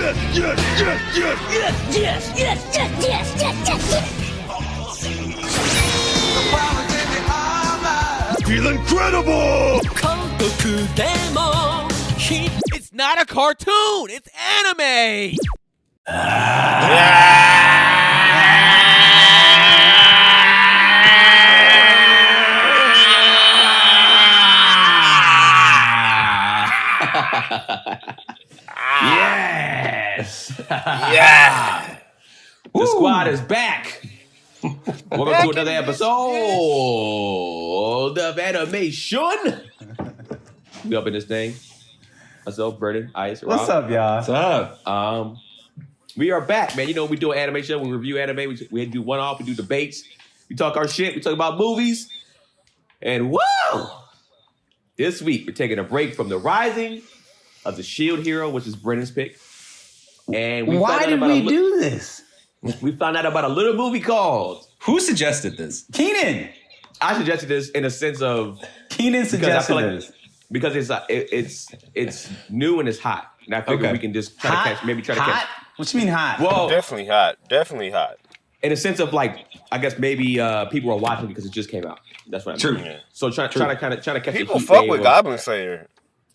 Feel incredible! It's not a cartoon, it's anime! Yes! Yeah. The squad is back. Welcome to another episode of Animeshun. We up in this thing. Myself, Burden, Ice, Rob. What's up, y'all? What's up? We are back, man. You know, we do an anime show. We review anime. We do one-off. We do debates. We talk our shit. We talk about movies. And whoa! This week, we're taking a break from the rising of the Shield Hero, which is Brennan's pick. And why did we do this? We found out about a little movie called... Who suggested this? Keenan. I suggested this in a sense of... Keenan suggested this. Because it's new and it's hot. And I figured we can just try to catch... What you mean hot? Well, Definitely hot. in a sense of like, I guess maybe people are watching because it just came out. That's what I mean. True. So trying to catch People the heat fuck wave with of- Goblin Slayer.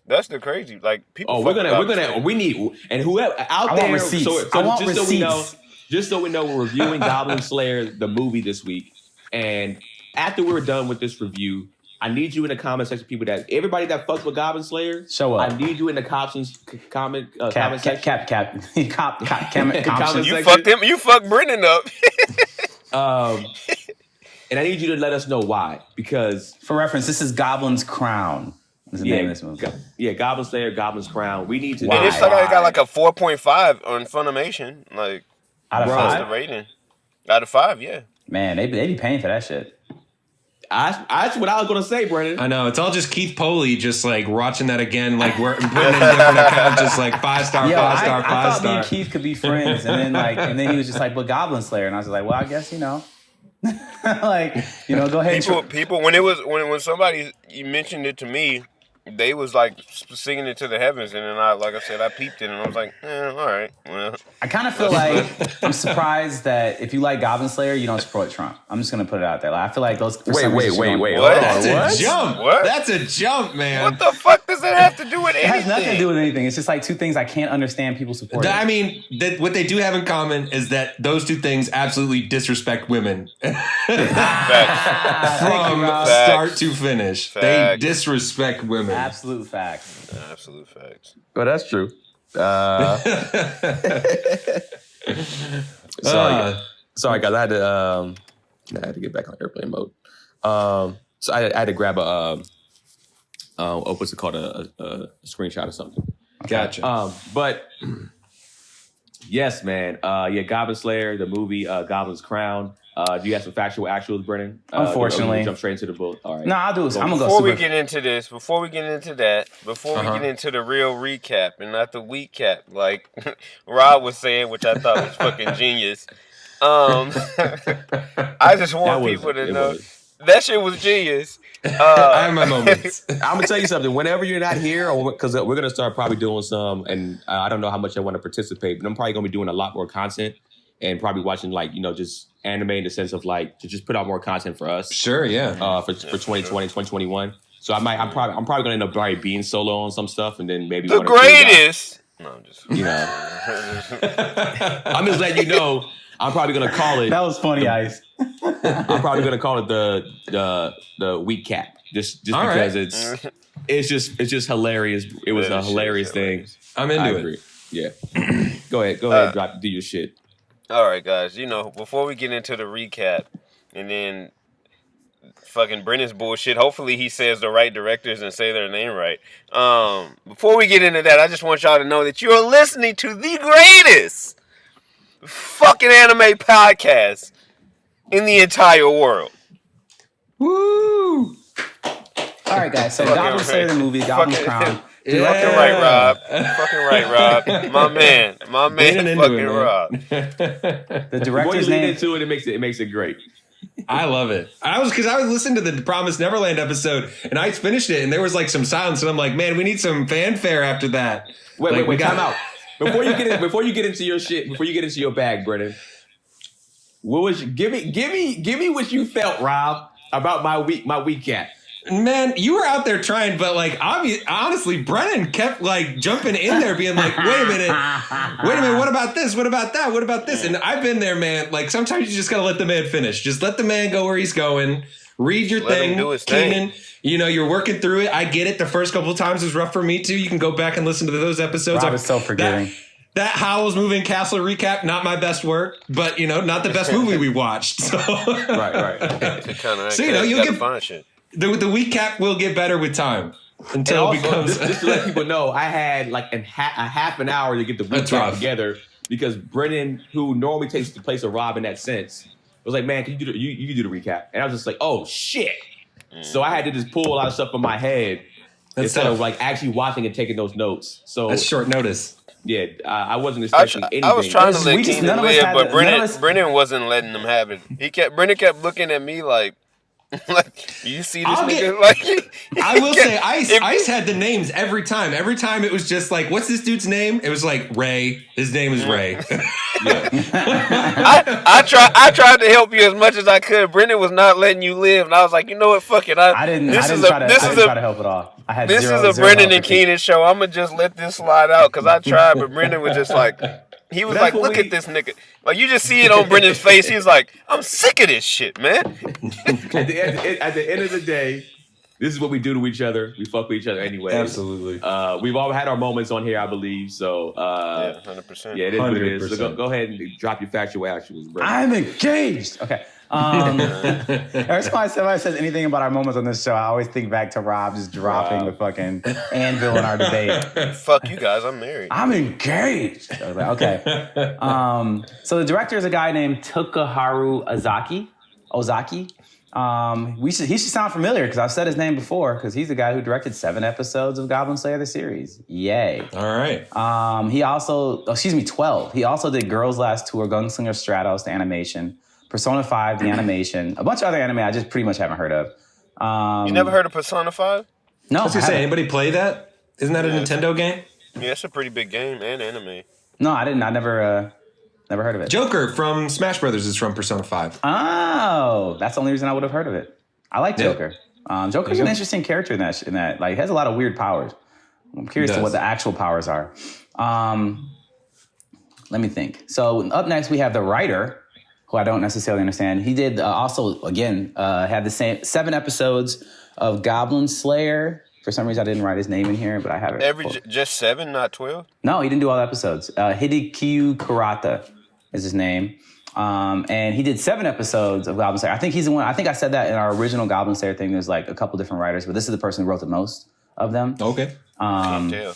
That's the crazy. Like people. We need and whoever out there. So just so we know, we're reviewing Goblin Slayer the movie this week, and after we're done with this review, I need you in the comment section, people everybody that fucks with Goblin Slayer, show up. I need you in the comment section. You fucked him. You fucked Brennan up. And I need you to let us know why, because for reference, this is Goblin's Crown. Is the name of this movie? Goblin Slayer, Goblin's Crown. We need to. And it's got like a 4.5 on Funimation. Like out of that's 5. the rating. Out of 5, yeah. Man, they be paying for that shit. That's what I was gonna say, Brennan. I know, it's all just Keith Poley just like watching that again, like we're putting in different accounts, just like 5-star, 5-star, 5-star. I thought me and Keith could be friends, and then he was just like, "But Goblin Slayer," and I was like, "Well, I guess go ahead." People when somebody you mentioned it to me, they was like singing it to the heavens, and then I peeped it, and I was like, all right. Well, I kind of feel like I'm surprised that if you like Goblin Slayer, you don't support Trump. I'm just gonna put it out there. Like, I feel like those. Wait. What? That's a jump. What? That's a jump, man. What the fuck does that have to do with anything? It has nothing to do with anything. It's just like two things I can't understand people supporting. I mean, what they do have in common is that those two things absolutely disrespect women. Facts. From start to finish. Facts. They disrespect women. Absolute facts. Absolute facts. Well, that's true. Sorry, guys. I had to get back on airplane mode. So I had to grab what's it called, a screenshot or something. Gotcha. But yes, man. Goblin Slayer, the movie, Goblin's Crown. Do you have some actuals, Brennan? Unfortunately. Jump straight into the book. All right. No, I'll do it. I'm gonna go. Before we get into this, before we get into the real recap and not the weak cap, like Rob was saying, which I thought was fucking genius. I just want people to know that shit was genius. I have my moments. I'm gonna tell you something. Whenever you're not here, because we're gonna start probably doing some, and I don't know how much I want to participate, but I'm probably gonna be doing a lot more content and probably watching just anime in the sense of like to just put out more content for us. Sure, yeah. For 2020, 2021. So I'm probably gonna end up probably being solo on some stuff, and then maybe the greatest. No, I'm just I'm just letting you know. I'm probably gonna call it. That was funny, Ice. I'm probably gonna call it the weak cap, just because it's just hilarious. It was a hilarious thing. I'm into it. Yeah. Go ahead, do your shit. All right, guys. Before we get into the recap, and then fucking Brennan's bullshit. Hopefully, he says the right directors and say their name right. Before we get into that, I just want y'all to know that you're listening to the greatest fucking anime podcast in the entire world. Woo! All right, guys. So Goblin Slayer the movie, Goblin's Crown. Yeah. Fucking right, Rob. Fucking right, Rob. My man. Fucking Rob. The director's When you lean name. into it, it makes it great. I love it. I was listening to the Promised Neverland episode, and I finished it, and there was like some silence, and I'm like, man, we need some fanfare after that. Wait, time out. before you get into your shit, before you get into your bag, Brennan, what was give me what you felt, Rob, about my recap. Man, you were out there trying, but like, honestly, Brennan kept like jumping in there, being like, "Wait a minute, what about this? What about that? What about this?" And I've been there, man. Like sometimes you just gotta let the man finish. Just let the man go where he's going. Read your Let him thing, do his Keenan. thing. You know, you're working through it. I get it. The first couple of times was rough for me too. You can go back and listen to those episodes. I was so forgiving. That Howl's Moving Castle recap, not my best work, but you know, not the best movie we watched. So Right. So you know, you'll get fun shit. the recap will get better with time until And it also, becomes. just to let people know, I had like a half an hour to get the That's recap rough. together because Brennan, who normally takes the place of Rob in that sense, was like, "Man, can you do you do the recap?" And I was just like, "Oh shit!" So I had to just pull a lot of stuff from my head That's instead tough. of like actually watching and taking those notes. So That's short notice. yeah, I wasn't expecting anything. I was trying to We let just- Keenan none of us live, had but the- none of us- Brennan wasn't letting them have it. Brennan kept looking at me like, you see this I'll nigga? I will say, If- Ice had the names every time. Every time it was just like, what's this dude's name? It was like Ray. His name is Ray. I tried to help you as much as I could. Brennan was not letting you live, and I was like, you know what? Fuck it. I didn't try to help at all. I had This zero, is a zero Brennan help and for Keith. Keenan show. I'm gonna just let this slide out because I tried, but Brennan was just like, he was That's like, what look we- at this nigga. Like you just see it on Brennan's face. He's like, I'm sick of this shit, man. at the end of the day, this is what we do to each other. We fuck with each other anyway. Absolutely. We've all had our moments on here, I believe. So Yeah, 100%. yeah, it is what it is. So 100%. go ahead and drop your factual actuals, Brennan. I'm engaged. Okay. Every time somebody says anything about our moments on this show, I always think back to Rob just dropping the fucking anvil in our debate. Fuck you guys. I'm married. I'm engaged. I was like, okay. So the director is a guy named Takaharu Ozaki. He should sound familiar because I've said his name before because he's the guy who directed 7 episodes of Goblin Slayer the series. Yay. All right. He also, 12. He also did Girls Last Tour, Gunslinger Stratos, the animation, Persona 5, the animation, a bunch of other anime I just pretty much haven't heard of. You never heard of Persona 5? No, I was gonna I say, haven't. anybody play that? Isn't that a Nintendo game? Yeah, it's a pretty big game and anime. No, I didn't. I never heard of it. Joker from Smash Brothers is from Persona 5. Oh, that's the only reason I would have heard of it. I like Yeah. Joker. Joker's an interesting character in that. Like, he has a lot of weird powers. I'm curious He to does. what the actual powers are. Let me think. So up next we have the writer, who I don't necessarily understand. He did also, again, had the same 7 episodes of Goblin Slayer. For some reason, I didn't write his name in here, but I have it. Just 7, not 12? No, he didn't do all the episodes. Hidekiyu Kurata is his name. And he did 7 episodes of Goblin Slayer. I think he's the one. I think I said that in our original Goblin Slayer thing. There's like a couple different writers, but this is the person who wrote the most of them. Okay. Can't tell.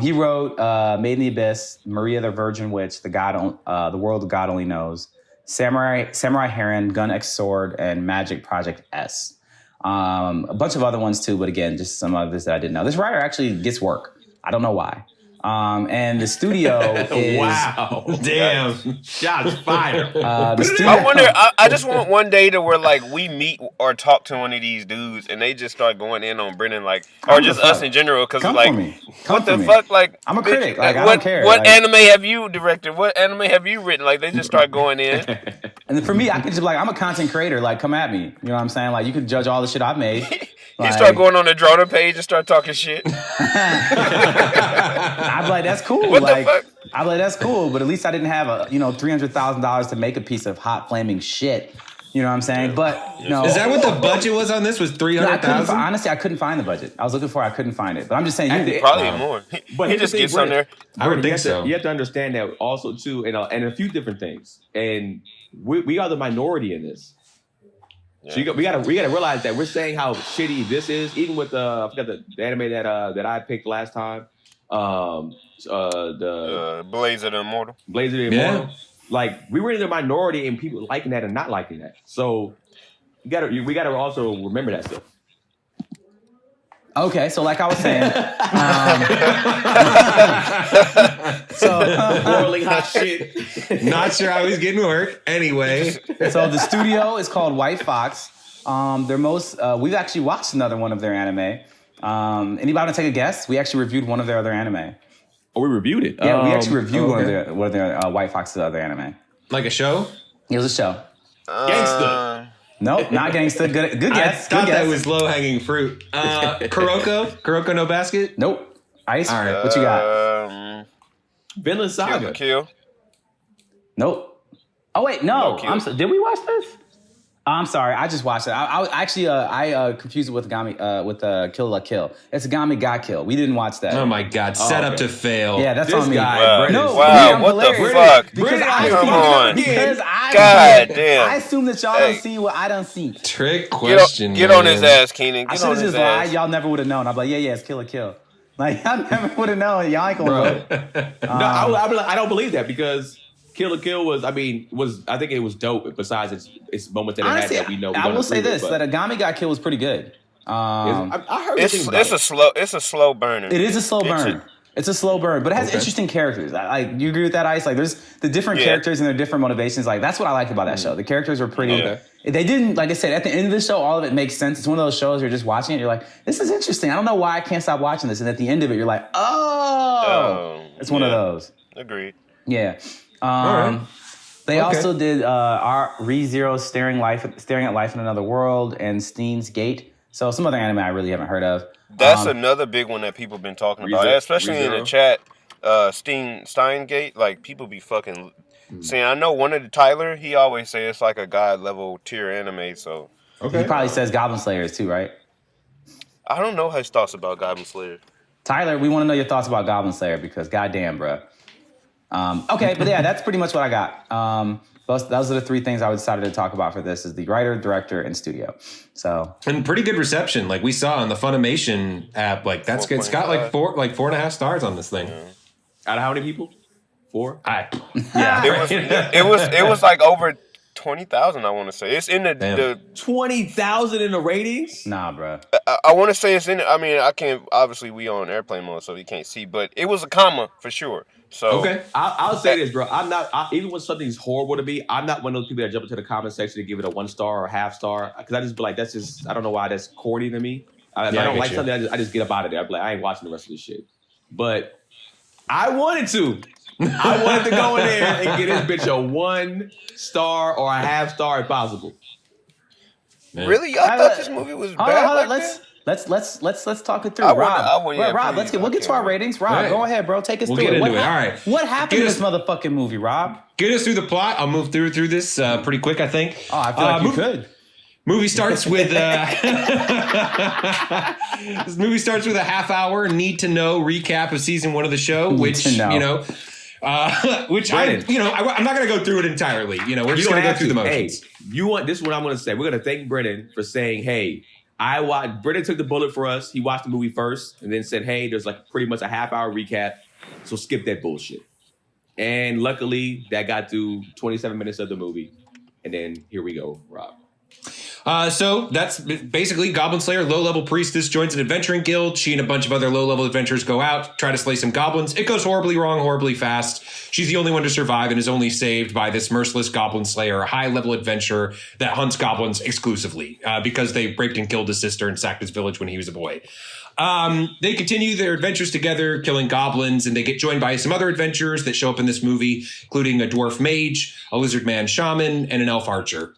He wrote Made in the Abyss, Maria the Virgin Witch, The World God Only Knows, Samurai Heron, Gun X Sword, and Magic Project S. A bunch of other ones too, but again, just some others that I didn't know. This writer actually gets work. I don't know why. And the studio is... Wow. Damn. Shots fired. The studio, I wonder, I just want one day to where like we meet or talk to one of these dudes and they just start going in on Brennan, like, or just us in general, because Come like, for me. Come what the for me. fuck, like, I'm a bitch, critic. Like, I what, don't care. What Like- anime have you directed? What anime have you written? Like, they just start going in. And for me, I can just be like, I'm a content creator. Like, come at me. You know what I'm saying? Like, you can judge all the shit I've made. You Like, start going on the Droner page and start talking shit. I'd be like, that's cool. What the like, fuck? I'd be like, that's cool. But at least I didn't have $300,000 to make a piece of hot flaming shit. You know what I'm saying? But no, Is that what the budget was on this? Was No, I couldn't, 300,000? honestly, I couldn't find the budget. I was looking for it. I couldn't find it. But I'm just saying, you, Probably more. But He here's just the thing, gets on there. I would you think have so. To, you have to understand that also too, and a few different things. And we are the minority in this. So we gotta realize that we're saying how shitty this is, even with I forgot the anime that I picked last time. The Blaze of the Immortal. Blaze of the Immortal. Like we were in the minority in people liking that and not liking that. So we gotta also remember that stuff. okay, so like I was saying, Boiling hot shit. Not sure how he's getting work. Anyway. so the studio is called White Fox. We've actually watched another one of their anime. Anybody want to take a guess? We actually reviewed one of their other anime. Oh, we reviewed it. Yeah, we actually reviewed okay. one of their White Fox's other anime. Like a show? It was a show. Gangsta. Nope, not gangsta. Good guess. I thought Good guess. that was low-hanging fruit. Kuroko no basket? Nope. Ice. All right. What you got? Vinland Saga. Kill. Nope. Oh wait, no. No Kill. Did we watch this? I'm sorry, I just watched it. I actually confused it with Kill La Kill. It's Gami Ga Kill. We didn't watch that. Oh my God! Set up to fail. Yeah, that's This on me. guy, Wow, Brennan. No, wow, I'm what the hilarious. fuck? Because Come on. God damn. I assume that y'all Hey. don't see what I don't see. Trick question. Get on his ass, Keenan. I Get should on have his just lied. ass. Y'all never would have known. I'm like, yeah, it's Kill La Kill. Like, y'all never would have known. Y'all ain't gonna Bro. know. No, I don't believe that because Kill la Kill was I think it was dope. Besides its moments that it Honestly, had that we know. I will say this: that Agami Got Killed was pretty good. I heard It's a slow burner. It is a slow burn. It's a slow burn, but it has interesting characters. Like, you agree with that, Ice? Like, there's the different characters and their different motivations. Like, that's what I liked about that show. The characters were pretty. Okay. They didn't, like I said, at the end of the show, all of it makes sense. It's one of those shows you're just watching it. You're like, this is interesting. I don't know why I can't stop watching this. And at the end of it, you're like, it's one of those. Agreed. Yeah. All right. They also did ReZero Staring at Life in Another World and Steins Gate. So some other anime I really haven't heard of. That's another big one that people been talking about, especially in the chat. Steingate, like people be fucking saying. I know one of the Tyler. He always say it's like a god level tier anime. So He probably says Goblin Slayers too, right? I don't know his thoughts about Goblin Slayer. Tyler, we want to know your thoughts about Goblin Slayer because goddamn, bro. Okay, but yeah, that's pretty much what I got. Those are the three things I decided to talk about for this: is the writer, director, and studio. So and pretty good reception, like we saw on the Funimation app. Like that's good. It's got like 4.5 stars on this thing. Yeah. Out of how many people? 4. It was like over 20,000. I want to say it's in the 20,000 in the ratings. nah, bro. I want to say it's in. I mean, I can't. Obviously, we on airplane mode, so we can't see. But it was a comma for sure. So Okay. I'll say this, bro. I'm not even when something's horrible to me. I'm not one of those people that jump into the comment section and give it a 1 star or a half star because I just be like, that's just I don't know why that's corny to me. If I don't like something, I just get up out of there. I'm like, I ain't watching the rest of this shit. But I wanted to. I wanted to go in there and get this bitch a 1 star or a half star if possible. Man. really, I thought this movie was bad. Hold on, like that? Let's talk it through. I Rob, wanna- yeah, Rob, please, we'll get to our ratings. Rob, Right. go ahead, bro. Take us We'll through get it. into it. All right. What happened Get in us- this motherfucking movie, Rob? Get us through the plot. I'll move through this pretty quick, I think. Oh, I feel like you could. Movie starts with this movie starts with a half-hour need-to-know recap of season 1 of the show, which to know. you know, which Brennan. I'm not going to go through it entirely. You know, we're just You going don't to go through the have to. motions. Hey, you want this is what I'm going to say. We're going to thank Brennan for saying, hey, Brennan took the bullet for us. He watched the movie first and then said, hey, there's like pretty much a half-hour recap, so skip that bullshit. And luckily, that got through 27 minutes of the movie. And then here we go, Rob. So that's basically Goblin Slayer, low-level priestess, joins an adventuring guild. She and a bunch of other low-level adventurers go out, try to slay some goblins. It goes horribly wrong, horribly fast. She's the only one to survive and is only saved by this merciless Goblin Slayer, a high-level adventurer that hunts goblins exclusively because they raped and killed his sister and sacked his village when he was a boy. They continue their adventures together, killing goblins, and they get joined by some other adventurers that show up in this movie, including a dwarf mage, a lizard man shaman, and an elf archer.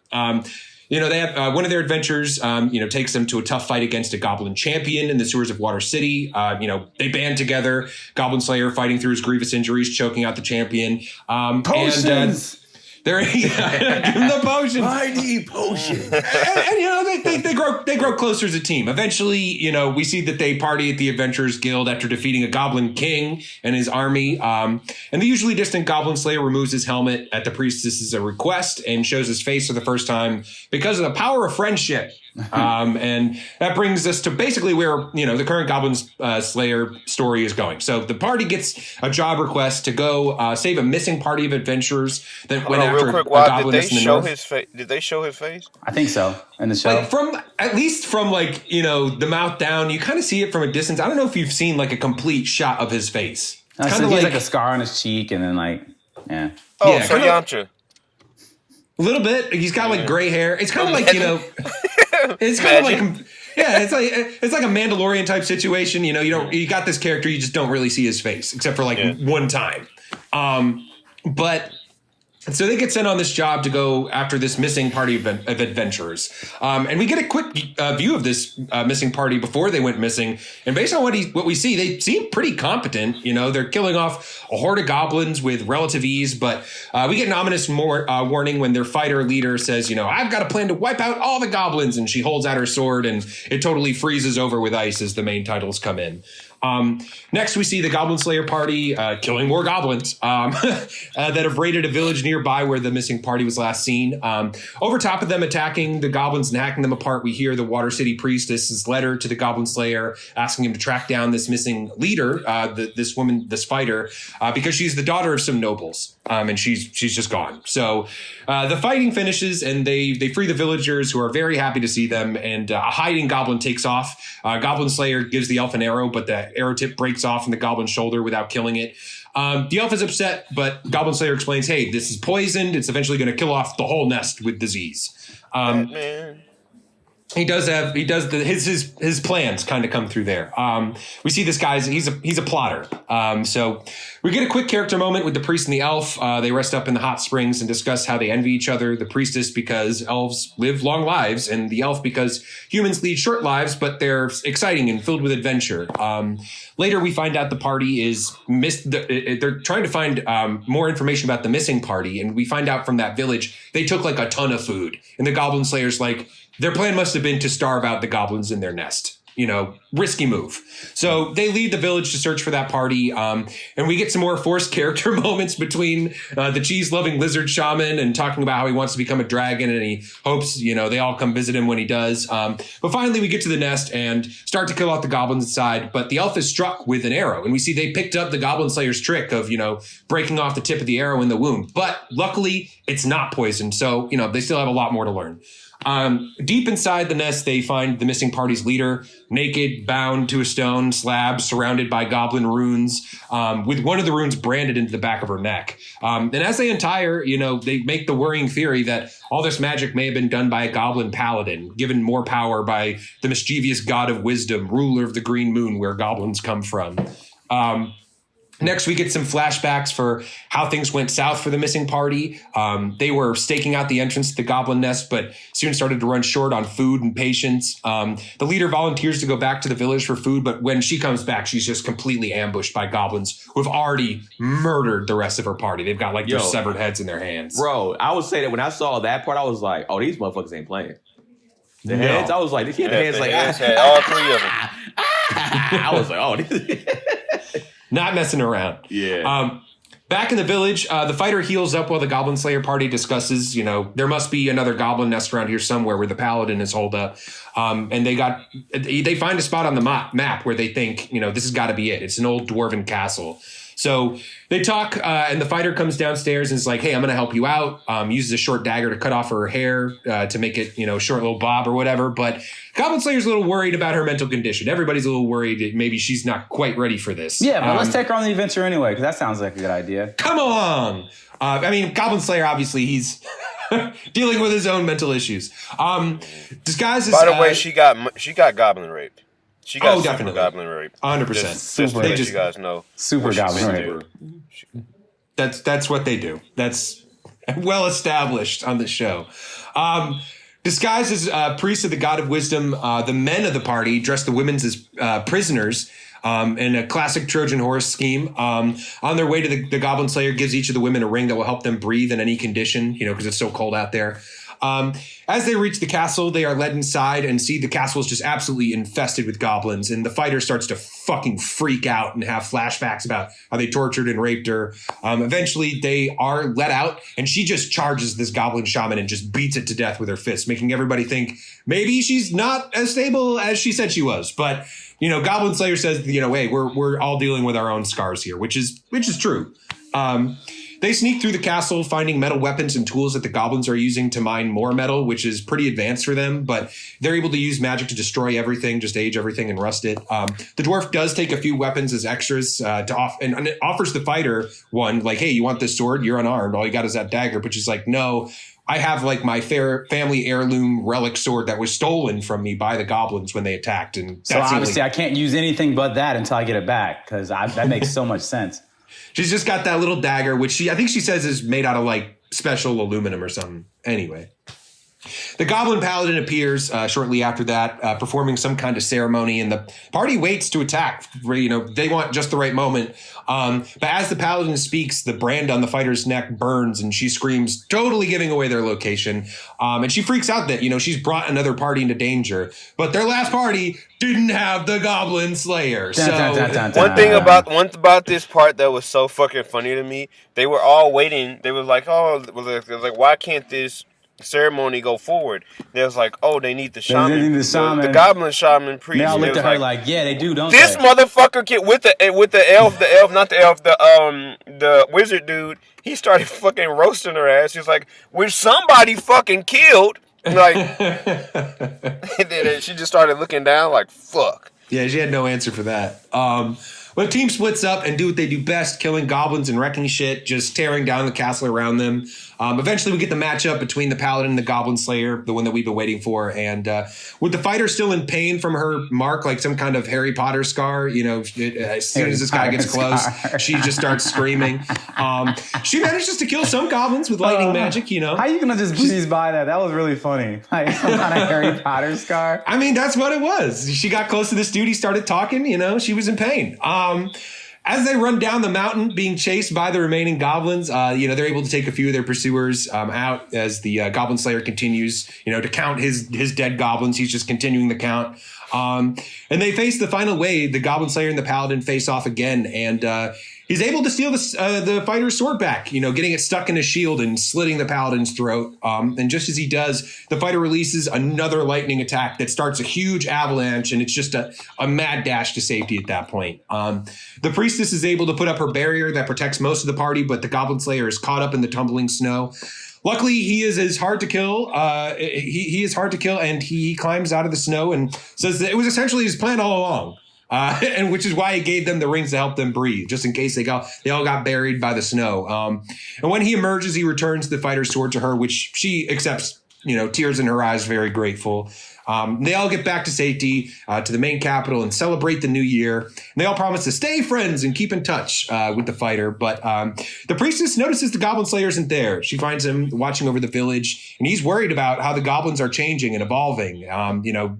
They have one of their adventures, takes them to a tough fight against a goblin champion in the sewers of Water City. They band together, Goblin Slayer fighting through his grievous injuries, choking out the champion. Potions! They're give them the potions. I need potions. and they grow closer as a team. Eventually, we see that they party at the Adventurers Guild after defeating a Goblin King and his army. And the usually distant Goblin Slayer removes his helmet at the priestess's request and shows his face for the first time because of the power of friendship. And that brings us to basically where, the current Goblin Slayer story is going. So the party gets a job request to go save a missing party of adventurers that went after real quick, a Wad, did they gobliness in the show north. his face? Did they show his face? I think so. In the show. Like from the mouth down, you kind of see it from a distance. I don't know if you've seen like a complete shot of his face. So Kind of he has like a scar on his cheek and then yeah. Oh, Yeah, so kinda- Yamcha. a little bit. He's got like gray hair. It's kind of like, it's kind of like Yeah, it's like a Mandalorian type situation. You know, you got this character, you just don't really see his face except for like one time. But so they get sent on this job to go after this missing party of adventurers. And we get a quick view of this missing party before they went missing. And based on what we see, they seem pretty competent. You know, they're killing off a horde of goblins with relative ease. But we get an ominous warning when their fighter leader says, you know, I've got a plan to wipe out all the goblins. And she holds out her sword and it totally freezes over with ice as the main titles come in. Next, we see the Goblin Slayer party killing more goblins that have raided a village nearby where the missing party was last seen. Over top of them attacking the goblins and hacking them apart, we hear the Water City Priestess's letter to the Goblin Slayer asking him to track down this missing leader, this woman, this fighter, because she's the daughter of some nobles, and she's just gone. So the fighting finishes, and they free the villagers, who are very happy to see them, and a hiding goblin takes off. Goblin Slayer gives the elf an arrow, but the arrow tip breaks off in the goblin's shoulder without killing it. The elf is upset, but Goblin Slayer explains, hey, this is poisoned. It's eventually going to kill off the whole nest with disease. Man. He does his plans kind of come through there. We see this guy's he's a plotter. So we get a quick character moment with the priest and the elf. They rest up in the hot springs and discuss how they envy each other. The priestess because elves live long lives, and the elf because humans lead short lives, but they're exciting and filled with adventure. Later, we find out the party is they're trying to find more information about the missing party, and we find out from that village they took like a ton of food, and the Goblin Slayer's like, their plan must have been to starve out the goblins in their nest. You know, risky move. So they lead the village to search for that party. And we get some more forced character moments between the cheese-loving lizard shaman and talking about how he wants to become a dragon and he hopes, you know, they all come visit him when he does. But finally we get to the nest and start to kill out the goblins inside. But the elf is struck with an arrow. And we see they picked up the Goblin Slayer's trick of, you know, breaking off the tip of the arrow in the wound. But luckily it's not poisoned. So, you know, they still have a lot more to learn. Deep inside the nest, they find the missing party's leader, naked, bound to a stone slab, surrounded by goblin runes, with one of the runes branded into the back of her neck. And as they untie her, you know, they make the worrying theory that all this magic may have been done by a goblin paladin, given more power by the mischievous god of wisdom, ruler of the green moon, where goblins come from. Next, we get some flashbacks for how things went south for the missing party. They were staking out the entrance to the goblin nest, but soon started to run short on food and patience. The leader volunteers to go back to the village for food, but when she comes back, she's just completely ambushed by goblins who have already murdered the rest of her party. They've got like their severed heads in their hands. Bro, I would say that when I saw that part, I was like, oh, these motherfuckers ain't playing. The heads, I was like, he had the heads like, all three of them. I was like, oh, this not messing around. Yeah. Back in the village, the fighter heals up while the Goblin Slayer party discusses, you know, there must be another goblin nest around here somewhere where the paladin is holed up. And they find a spot on the map where they think, you know, this has got to be it. It's an old dwarven castle. So they talk, and the fighter comes downstairs and is like, hey, I'm going to help you out. Uses a short dagger to cut off her hair to make it, you know, short little bob or whatever. But Goblin Slayer's a little worried about her mental condition. Everybody's a little worried that maybe she's not quite ready for this. Yeah, but let's take her on the adventure anyway, because that sounds like a good idea. Come on. I mean, Goblin Slayer, obviously, he's dealing with his own mental issues. Disguise as... By the way, she got goblin raped. She got definitely goblin rape. 100%. Just to let you guys know. Super goblin rape. That's what they do. That's well established on the show. Disguised as priests of the god of wisdom, the men of the party dress the women as prisoners in a classic Trojan horse scheme. On their way to the Goblin Slayer gives each of the women a ring that will help them breathe in any condition, you know, because it's so cold out there. As they reach the castle, they are led inside and see the castle is just absolutely infested with goblins. And the fighter starts to fucking freak out and have flashbacks about how they tortured and raped her. Eventually, they are let out and she just charges this goblin shaman and just beats it to death with her fists, making everybody think maybe she's not as stable as she said she was. But, you know, Goblin Slayer says, you know, hey, we're all dealing with our own scars here, which is true. They sneak through the castle, finding metal weapons and tools that the goblins are using to mine more metal, which is pretty advanced for them, but they're able to use magic to destroy everything, just age everything and rust it. The dwarf does take a few weapons as extras and offers the fighter one, like, hey, you want this sword? You're unarmed. All you got is that dagger. But she's like, no, I have like my family heirloom relic sword that was stolen from me by the goblins when they attacked. And so obviously I can't use anything but that until I get it back, because that makes so much sense. She's just got that little dagger, which I think she says is made out of like special aluminum or something. Anyway. The Goblin Paladin appears shortly after that, performing some kind of ceremony, and the party waits to attack. They want just the right moment. But as the Paladin speaks, the brand on the fighter's neck burns, and she screams, totally giving away their location. And she freaks out that, she's brought another party into danger. But their last party didn't have the Goblin Slayer. One thing about this part that was so fucking funny to me, they were all waiting. They were like, why can't this ceremony go forward? They was like, they need the shaman, the goblin shaman priest. They all looked at her like, yeah, they do, don't this they? Motherfucker with the wizard dude. He started fucking roasting her ass. He's like, "When somebody fucking killed," like, and then she just started looking down like, "Fuck." Yeah, she had no answer for that. Well, the team splits up and do what they do best, killing goblins and wrecking shit, just tearing down the castle around them. Eventually, we get the matchup between the Paladin and the Goblin Slayer, the one that we've been waiting for. And with the fighter still in pain from her mark, like some kind of Harry Potter scar, as soon as this guy gets close, she just starts screaming. She manages to kill some goblins with lightning magic, How are you going to just breeze by that? That was really funny. Like some kind of Harry Potter scar. I mean, that's what it was. She got close to this dude. He started talking, she was in pain. As they run down the mountain, being chased by the remaining goblins, they're able to take a few of their pursuers out as the Goblin Slayer continues, to count his dead goblins. He's just continuing the count. And they face the final wave. The Goblin Slayer and the Paladin face off again, and he's able to steal the fighter's sword back, getting it stuck in his shield and slitting the Paladin's throat. And just as he does, the fighter releases another lightning attack that starts a huge avalanche, and it's just a mad dash to safety at that point. The priestess is able to put up her barrier that protects most of the party, but the Goblin Slayer is caught up in the tumbling snow. Luckily, he is hard to kill. He is hard to kill, and he climbs out of the snow and says that it was essentially his plan all along. And which is why he gave them the rings to help them breathe, just in case they all got buried by the snow. And when he emerges, he returns the fighter's sword to her, which she accepts, tears in her eyes, very grateful. They all get back to safety, to the main capital, and celebrate the new year. And they all promise to stay friends and keep in touch with the fighter. But the priestess notices the Goblin Slayer isn't there. She finds him watching over the village, and he's worried about how the goblins are changing and evolving,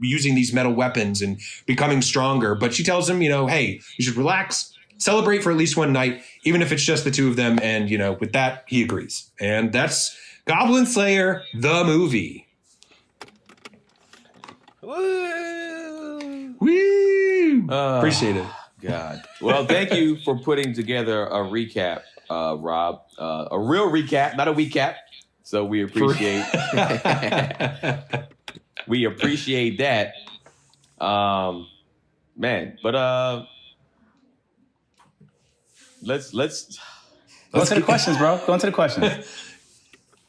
using these metal weapons and becoming stronger. But she tells him, hey, you should relax, celebrate for at least one night, even if it's just the two of them. And, with that, he agrees. And that's Goblin Slayer, the movie. Woo! Woo! Appreciate it. God. Well, thank you for putting together a recap, Rob. A real recap, not a recap. So we appreciate that. Man, but let's go into the questions, bro. Go into the questions.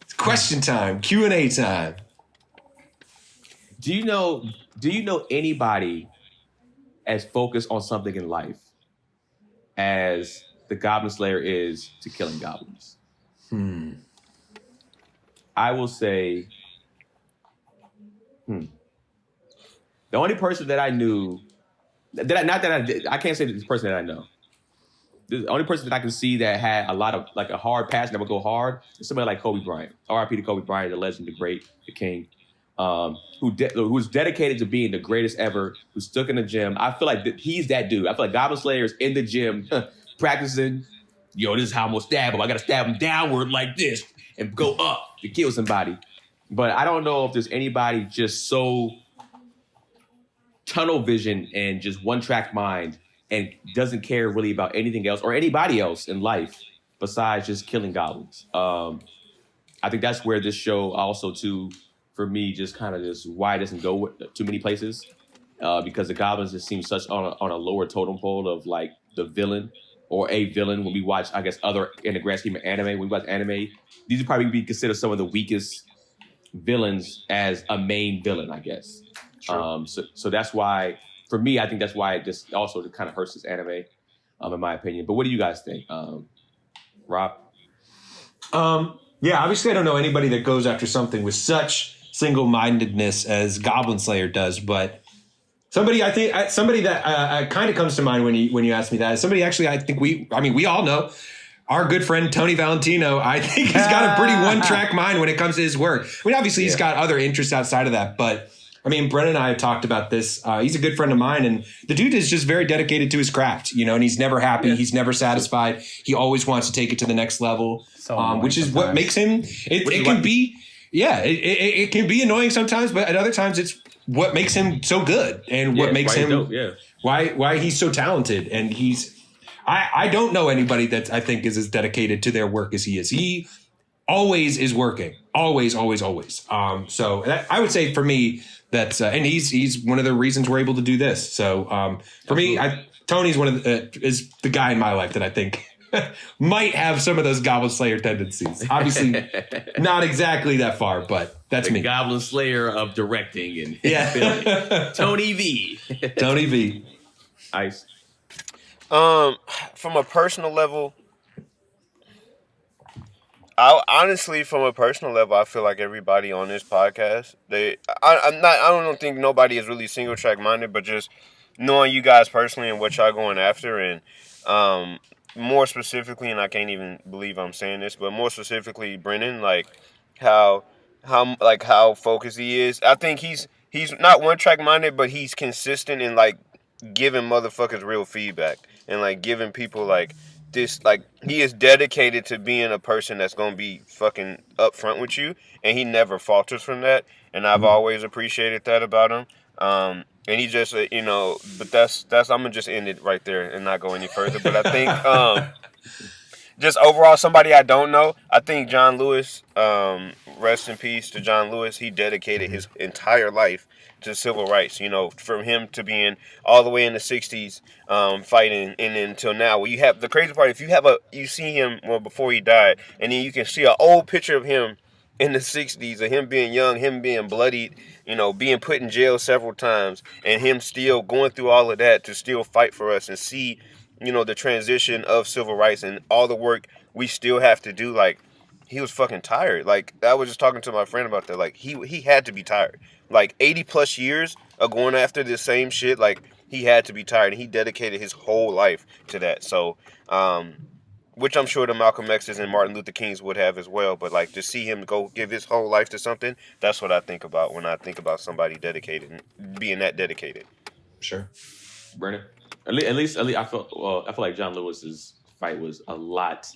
It's question time, Q&A time. Do you know anybody as focused on something in life as the Goblin Slayer is to killing goblins? I will say, the only person that I knew, I can't say this person that I know. The only person that I can see that had a lot of, like, a hard passion that would go hard is somebody like Kobe Bryant. R.I.P. to Kobe Bryant, the legend, the great, the king. Who's dedicated to being the greatest ever, who's stuck in the gym. I feel like he's that dude. I feel like Goblin Slayer is in the gym practicing. This is how I'm going to stab him. I got to stab him downward like this and go up to kill somebody. But I don't know if there's anybody just so tunnel vision and just one-track mind and doesn't care really about anything else or anybody else in life besides just killing goblins. I think that's where this show also, too, for me, just kind of just why it doesn't go too many places, because the goblins just seem such on a lower totem pole of like the villain or a villain. When we watch, I guess, other in the grand scheme of anime, when we watch anime, these would probably be considered some of the weakest villains as a main villain, I guess. Sure. So that's why, for me, I think that's why it just also kind of hurts this anime, in my opinion. But what do you guys think, Rob? Yeah, obviously I don't know anybody that goes after something with such single-mindedness as Goblin Slayer does, but somebody that kind of comes to mind when you ask me that is somebody actually we all know. Our good friend Tony Valentino, I think he's got a pretty one-track mind when it comes to his work. I mean, obviously he's got other interests outside of that, but I mean, Brennan and I have talked about this. He's a good friend of mine, and the dude is just very dedicated to his craft, and he's never happy. Yeah. He's never satisfied. He always wants to take it to the next level, which is what makes him. It can be, it can be annoying sometimes, but at other times it's what makes him so good and what makes him why he's so talented. And I don't know anybody that I think is as dedicated to their work as he is. He always is working, always. So I would say for me. That's and he's one of the reasons we're able to do this. So for me, Tony's is the guy in my life that I think might have some of those Goblin Slayer tendencies. Obviously, not exactly that far, but that's me. Goblin Slayer of directing and Tony V. Tony V. Ice. From a personal level. From a personal level, I feel like everybody on this podcast, I don't think nobody is really single track minded, but just knowing you guys personally and what y'all going after, and more specifically, and I can't even believe I'm saying this, but more specifically, Brennan, like how focused he is. I think he's not one track minded, but he's consistent in like giving motherfuckers real feedback and like giving people like. This like he is dedicated to being a person that's gonna be fucking upfront with you, and he never falters from that. And I've always appreciated that about him. And he just but that's I'm gonna just end it right there and not go any further. But I think just overall, somebody I don't know. I think John Lewis. Rest in peace to John Lewis. He dedicated his entire life to civil rights. From him to being all the way in the '60s, fighting, and then until now. Well, you have the crazy part. If you see him before he died, and then you can see an old picture of him in the '60s of him being young, him being bloodied, being put in jail several times, and him still going through all of that to still fight for us and see, the transition of civil rights and all the work we still have to do. Like, he was fucking tired. Like, I was just talking to my friend about that. Like, he had to be tired. Like, 80 plus years of going after the same shit. Like, he had to be tired. And he dedicated his whole life to that. So, which I'm sure the Malcolm X's and Martin Luther Kings would have as well. But, like, to see him go give his whole life to something, that's what I think about when I think about somebody dedicated and being that dedicated. Sure. Brennan? At least I feel like John Lewis's fight was a lot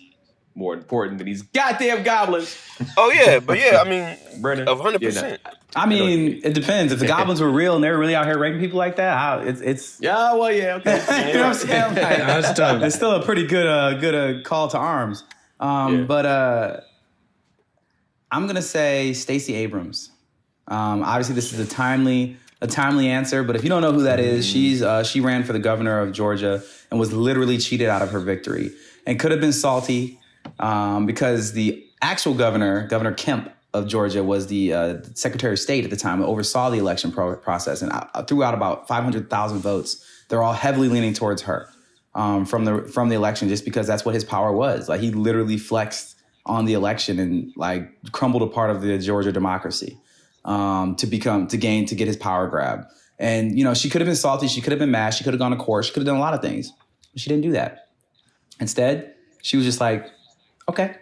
more important than these goddamn goblins. Oh yeah, but yeah, I mean, Brennan, 100%. I mean, it depends. If the goblins were real and they were really out here raping people like that, it's yeah, well, yeah, okay. You know what I'm saying? Like, that's tough. It's still a pretty good call to arms. But I'm gonna say Stacey Abrams. Obviously, this is a timely answer, but if you don't know who that is, she ran for the governor of Georgia and was literally cheated out of her victory, and could have been salty because the actual Governor Kemp of Georgia, was the Secretary of State at the time, oversaw the election process, and threw out about 500,000 votes. They're all heavily leaning towards her from the election, just because that's what his power was. Like, he literally flexed on the election and like crumbled a part of the Georgia democracy. To get his power grab. And, she could have been salty. She could have been mad. She could have gone to court. She could have done a lot of things. But she didn't do that. Instead, she was just like, okay,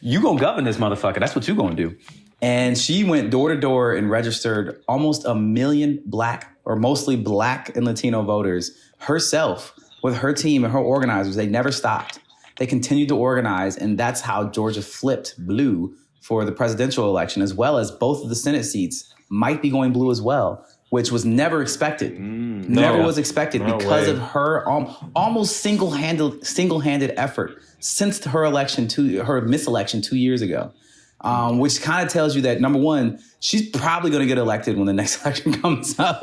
you gonna govern this motherfucker. That's what you gonna do. And she went door to door and registered almost 1 million Black, or mostly Black and Latino voters herself with her team and her organizers. They never stopped. They continued to organize. And that's how Georgia flipped blue for the presidential election, as well as both of the Senate seats might be going blue as well, which was never expected. Never was expected because of her almost single-handed effort since her miselection 2 years ago, which kind of tells you that, number one, she's probably going to get elected when the next election comes up.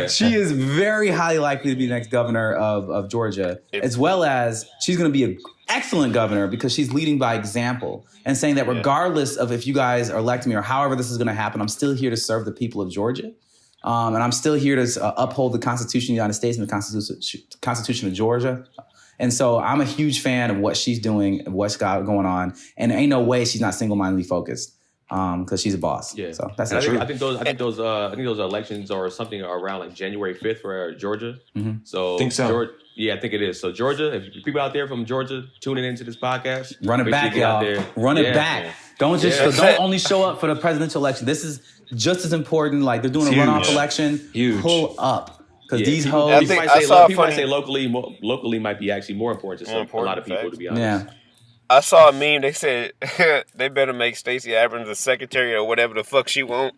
She is very highly likely to be the next governor of Georgia, as well as she's going to be an excellent governor because she's leading by example and saying that regardless of if you guys are electing me or however this is going to happen, I'm still here to serve the people of Georgia. And I'm still here to uphold the Constitution of the United States and the Constitution of Georgia. And so I'm a huge fan of what she's doing, what's got going on. And ain't no way she's not single-mindedly focused because she's a boss. Yeah. So that's I true. think those elections are something around like January 5th for Georgia. Mm-hmm. I think so. I think it is. So Georgia, if people out there from Georgia tuning into this podcast, run it back, y'all. Run it back. Yeah. Don't only show up for the presidential election. This is just as important. Like they're doing a runoff election. Huge. Pull up. Because these people, hoes. People might say locally might be actually more important to a lot of people, to be honest. Yeah. I saw a meme. They said they better make Stacey Abrams the secretary or whatever the fuck she want.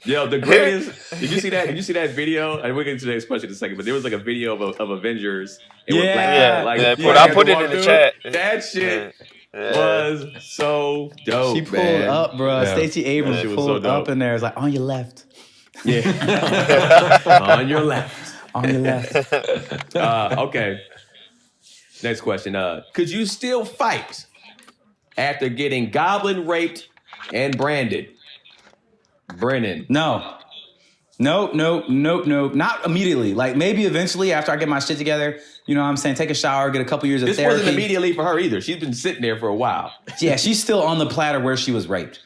Yo, the greatest. Did you see that? Did you see that video? And we'll get into the next question in a second. But there was like a video of Avengers. I'll put it in the chat. That shit was so dope. She pulled up, bro. Yeah. Stacey Abrams pulled up in there. It's like on your left. Yeah, on your left. On your left. Okay. Next question. Could you still fight after getting Goblin raped and branded? Brennan. No. Nope. Not immediately. Like maybe eventually after I get my shit together, you know what I'm saying? Take a shower, get a couple years of therapy. This wasn't immediately for her either. She's been sitting there for a while. Yeah, she's still on the platter where she was raped.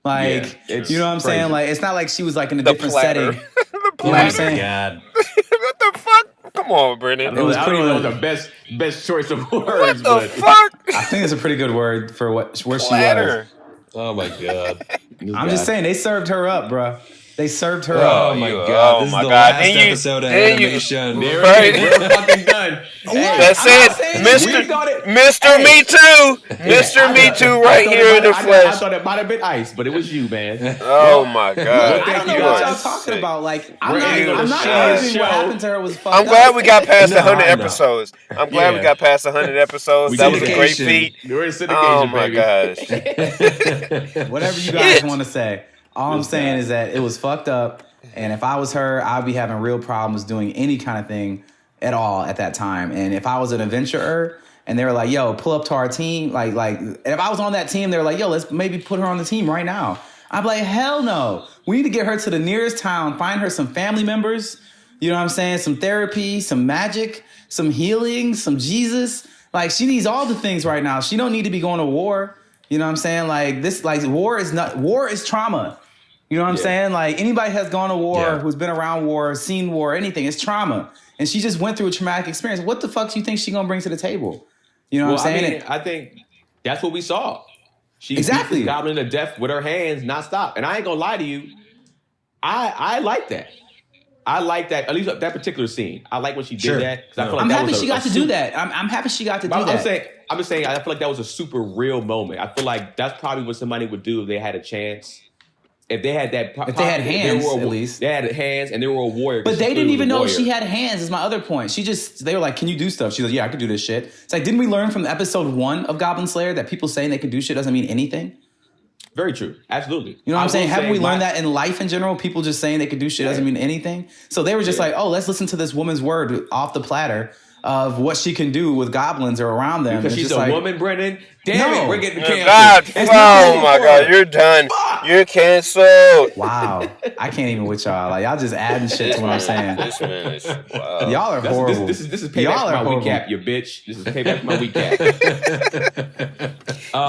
Like, you know what I'm saying? Like, it's not like she was like in a different setting. The you know what I'm saying? God. What the fuck? Come on, Brennan. It was pretty much the best choice of words. What the fuck? I think it's a pretty good word for where she was. Oh my God. I'm just saying, they served her up, bro. They served her up. Oh my God. This is the last episode of Animeshun. We're fucking done. That's it. Mr. Me Too. Mr. Me Too right here in the flesh. I thought it might have been Ice, but it was you, man. Oh my God. I don't know what y'all talking about. Like, I'm not judging what happened to her was fucked up. I'm glad we got past 100 episodes. I'm glad we got past 100 episodes. That was a great feat. We're in syndication, baby. Oh my gosh. Whatever you guys want to say. All I'm saying is that it was fucked up, and if I was her, I'd be having real problems doing any kind of thing at all at that time. And if I was an adventurer, and they were like, "Yo, pull up to our team," like if I was on that team, they were like, "Yo, let's maybe put her on the team right now." I'd be like, "Hell no! We need to get her to the nearest town, find her some family members. You know what I'm saying? Some therapy, some magic, some healing, some Jesus. Like she needs all the things right now. She don't need to be going to war. You know what I'm saying? Like this, like war is trauma." You know what I'm saying? Like anybody has gone to war, who's been around war, seen war, anything, it's trauma. And she just went through a traumatic experience. What the fuck do you think she's gonna bring to the table? You know what I'm saying? I think that's what we saw. She beat the Goblin to death with her hands, not stop. And I ain't gonna lie to you, I like that. I like that, at least that particular scene. I like when she did that. I feel like I'm happy she got to do that. I'm happy she got to do that. I'm just saying, I feel like that was a super real moment. I feel like that's probably what somebody would do if they had a chance. If they had that, if they had hands, at least they had hands, and they were a warrior. But they didn't even know she had hands. Is my other point. They were like, "Can you do stuff?" She's like, "Yeah, I could do this shit." It's like, didn't we learn from episode 1 of Goblin Slayer that people saying they could do shit doesn't mean anything? Very true, absolutely. You know what I'm saying? Haven't we learned that in life in general? People just saying they could do shit doesn't mean anything. So they were just like, "Oh, let's listen to this woman's word off the platter of what she can do with goblins or around them." Because she's a woman, Brennan. Damn it, we're getting canceled. Oh my God, you're done. You're canceled. Wow, I can't even with y'all. Like y'all just adding shit to what I'm saying. This man is wow. Y'all are horrible. This is payback for my recap, you bitch. This is payback for my recap.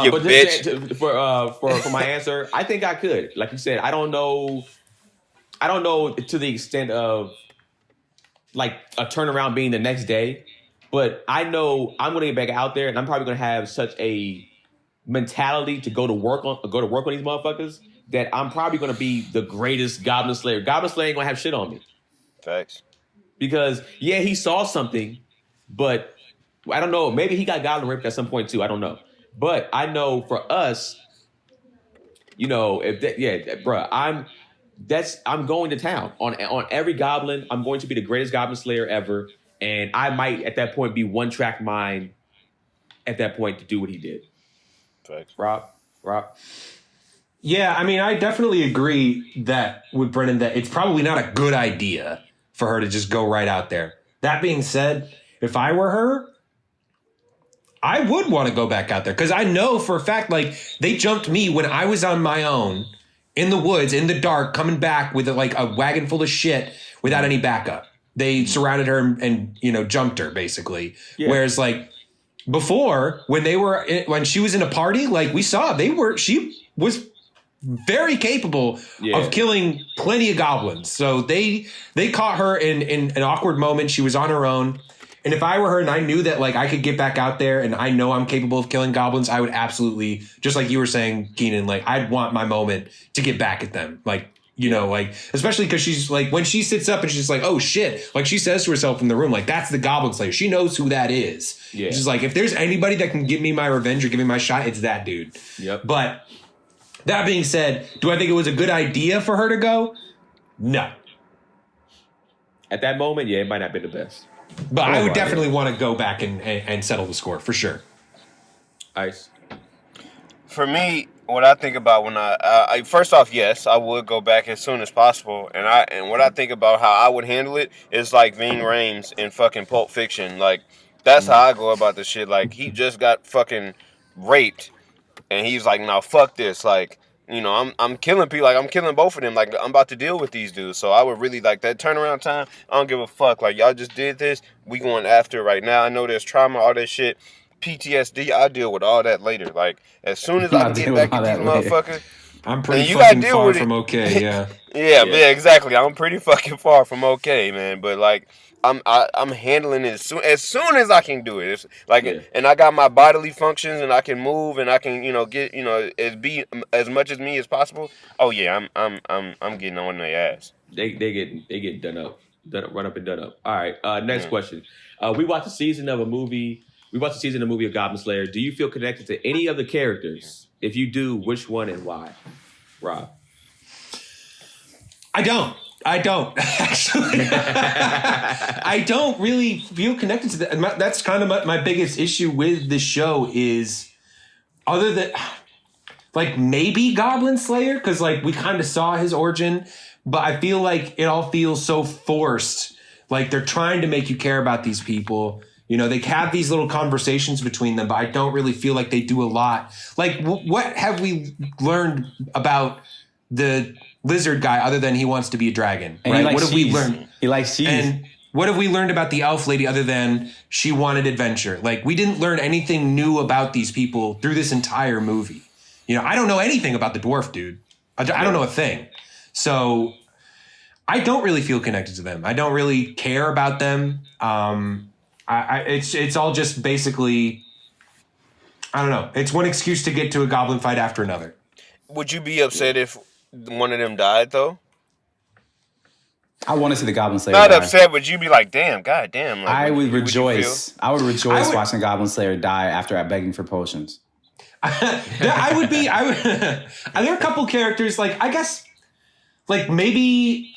You but bitch. For my answer, I think I could. Like you said, I don't know to the extent of like a turnaround being the next day. But I know I'm going to get back out there, and I'm probably going to have such a mentality to go to work on these motherfuckers that I'm probably going to be the greatest Goblin Slayer. Goblin Slayer ain't going to have shit on me. Facts. Because he saw something, but I don't know. Maybe he got Goblin raped at some point too. I don't know. But I know for us, you know, I'm going to town on every Goblin. I'm going to be the greatest Goblin Slayer ever. And I might, at that point, be one-track mind at that point to do what he did. Thanks. Rob? Yeah, I mean, I definitely agree with Brennan that it's probably not a good idea for her to just go right out there. That being said, if I were her, I would want to go back out there because I know for a fact, like, they jumped me when I was on my own in the woods, in the dark, coming back with like a wagon full of shit without any backup. They surrounded her and jumped her basically. Yeah. Whereas like before, when she was in a party, like we saw, she was very capable of killing plenty of goblins. So they caught her in an awkward moment. She was on her own. And if I were her and I knew that like I could get back out there and I know I'm capable of killing goblins, I would absolutely, just like you were saying, Keenan, like I'd want my moment to get back at them. Like, like, especially because she's like, when she sits up and she's like, oh shit, like she says to herself in the room, like that's the Goblin Slayer. She knows who that is. Yeah. She's like, if there's anybody that can give me my revenge or give me my shot, it's that dude. Yep. But that being said, do I think it was a good idea for her to go? No. At that moment, it might not be the best. But I would definitely want to go back and settle the score for sure. Ice. For me, what I think about when I first off, yes, I would go back as soon as possible, and what I think about how I would handle it is like Ving Rhames in fucking Pulp Fiction. Like that's how I go about this shit. Like he just got fucking raped, and he's like, "No, fuck this." Like. I'm killing people. Like, I'm killing both of them. Like, I'm about to deal with these dudes. So I would really like that turnaround time. I don't give a fuck. Like, y'all just did this. We going after it right now. I know there's trauma, all that shit. PTSD, I'll deal with all that later. Like, as soon as I get back at these motherfuckers. I'm pretty fucking far from okay, yeah. yeah, exactly. I'm pretty fucking far from okay, man. But, like, I'm handling it as soon as I can do it. It's like, and I got my bodily functions, and I can move, and I can get be as much as me as possible. Oh yeah, I'm getting on their ass. They get done up, run up and done up. All right, next question. We watched a season of a movie. We watched a season of a movie of Goblin Slayer. Do you feel connected to any of the characters? If you do, which one and why? Rob. I don't actually. I don't really feel connected to that. That's kind of my biggest issue with the show is, other than like maybe Goblin Slayer, because like we kind of saw his origin, but I feel like it all feels so forced. Like they're trying to make you care about these people. They have these little conversations between them, but I don't really feel like they do a lot. Like, what have we learned about the lizard guy other than he wants to be a dragon? And right? What have we learned? He likes cheese. And what have we learned about the elf lady other than she wanted adventure? Like, we didn't learn anything new about these people through this entire movie. I don't know anything about the dwarf dude. I don't know a thing. So I don't really feel connected to them. I don't really care about them. It's all just basically, I don't know. It's one excuse to get to a goblin fight after another. Would you be upset if one of them died, though? I want to see the Goblin Slayer Not die. upset, but you'd be like, damn, goddamn. Like, I would rejoice. I would rejoice watching Goblin Slayer die after I begging for potions. I would. There are a couple characters, like, I guess, like, maybe...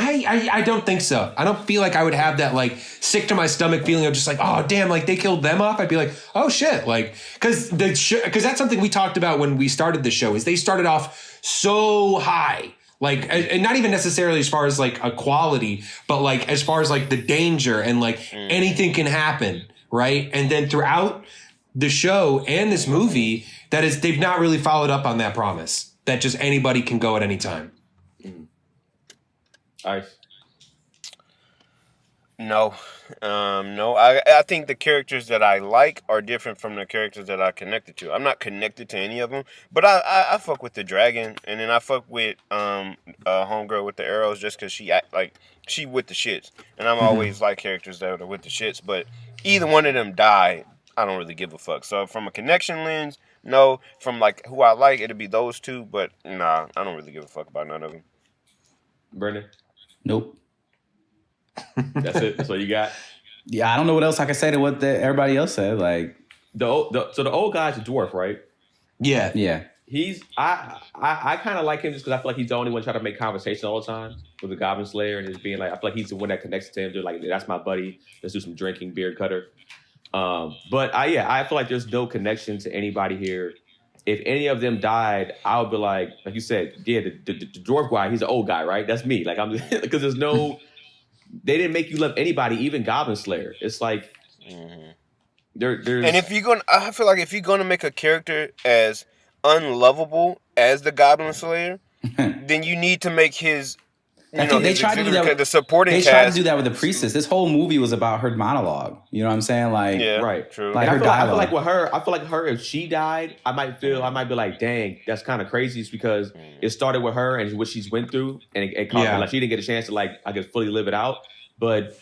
I don't think so. I don't feel like I would have that like sick to my stomach feeling of just like, oh damn, like they killed them off. I'd be like, oh shit, like because that's something we talked about when we started the show. Is they started off so high, like, and not even necessarily as far as like a quality, but like as far as like the danger and like anything can happen, right? And then throughout the show and this movie, they've not really followed up on that promise that just anybody can go at any time. Ice. No. I think the characters that I like are different from the characters that I connected to. I'm not connected to any of them, but I fuck with the dragon, and then I fuck with homegirl with the arrows just because she act like she with the shits, and I'm always like characters that are with the shits. But either one of them die, I don't really give a fuck. So from a connection lens, no. From like who I like, it'll be those two, but nah, I don't really give a fuck about none of them. Brendan. Nope. That's it. That's all you got. Yeah, I don't know what else I can say to what everybody else said. Like so the old guy's a dwarf, right? Yeah. He's I kind of like him just because I feel like he's the only one trying to make conversation all the time with the Goblin Slayer and just being like, I feel like he's the one that connects to him. They're like, that's my buddy. Let's do some drinking, beard cutter. But I feel like there's no connection to anybody here. If any of them died, I would be like you said, yeah, the dwarf guy, he's an old guy, right? That's me. Like I'm because there's no, they didn't make you love anybody, even Goblin Slayer. It's like there's. And if you're gonna, I feel like if you're gonna make a character as unlovable as the Goblin Slayer, then you need to make his, I think they tried to do that. the supporting They cast. tried to do that with the priestess. This whole movie was about her monologue. You know what I'm saying? Like, Yeah, Right. true. Like And her I dialogue. feel like with her, if she died, I might be like, dang, that's kind of crazy. It's because it started with her and what she's went through, and it caused her, like she didn't get a chance to like I guess fully live it out. But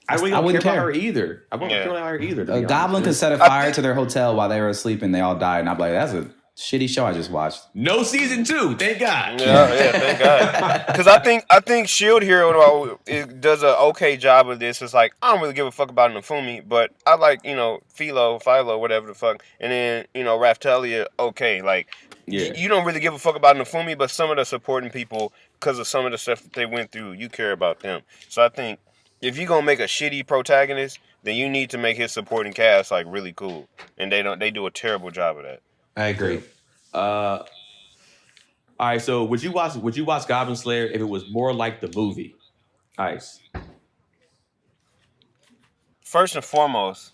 I really don't wouldn't care about care. her either. I wouldn't care about her either. to A be goblin could honest. set a fire to their hotel while they were asleep and they all died. And I'd be like, that's a shitty show I just watched. No season 2, thank God. Yeah, thank God. Because I think Shield Hero it does an okay job of this. It's like I don't really give a fuck about Nafumi, but I like Philo, whatever the fuck, and then Raftalia. Okay, like you don't really give a fuck about Nafumi, but some of the supporting people, because of some of the stuff that they went through, you care about them. So I think if you're gonna make a shitty protagonist, then you need to make his supporting cast like really cool, and they do a terrible job of that. I agree. All right, so would you watch Goblin Slayer if it was more like the movie? Ice. First and foremost,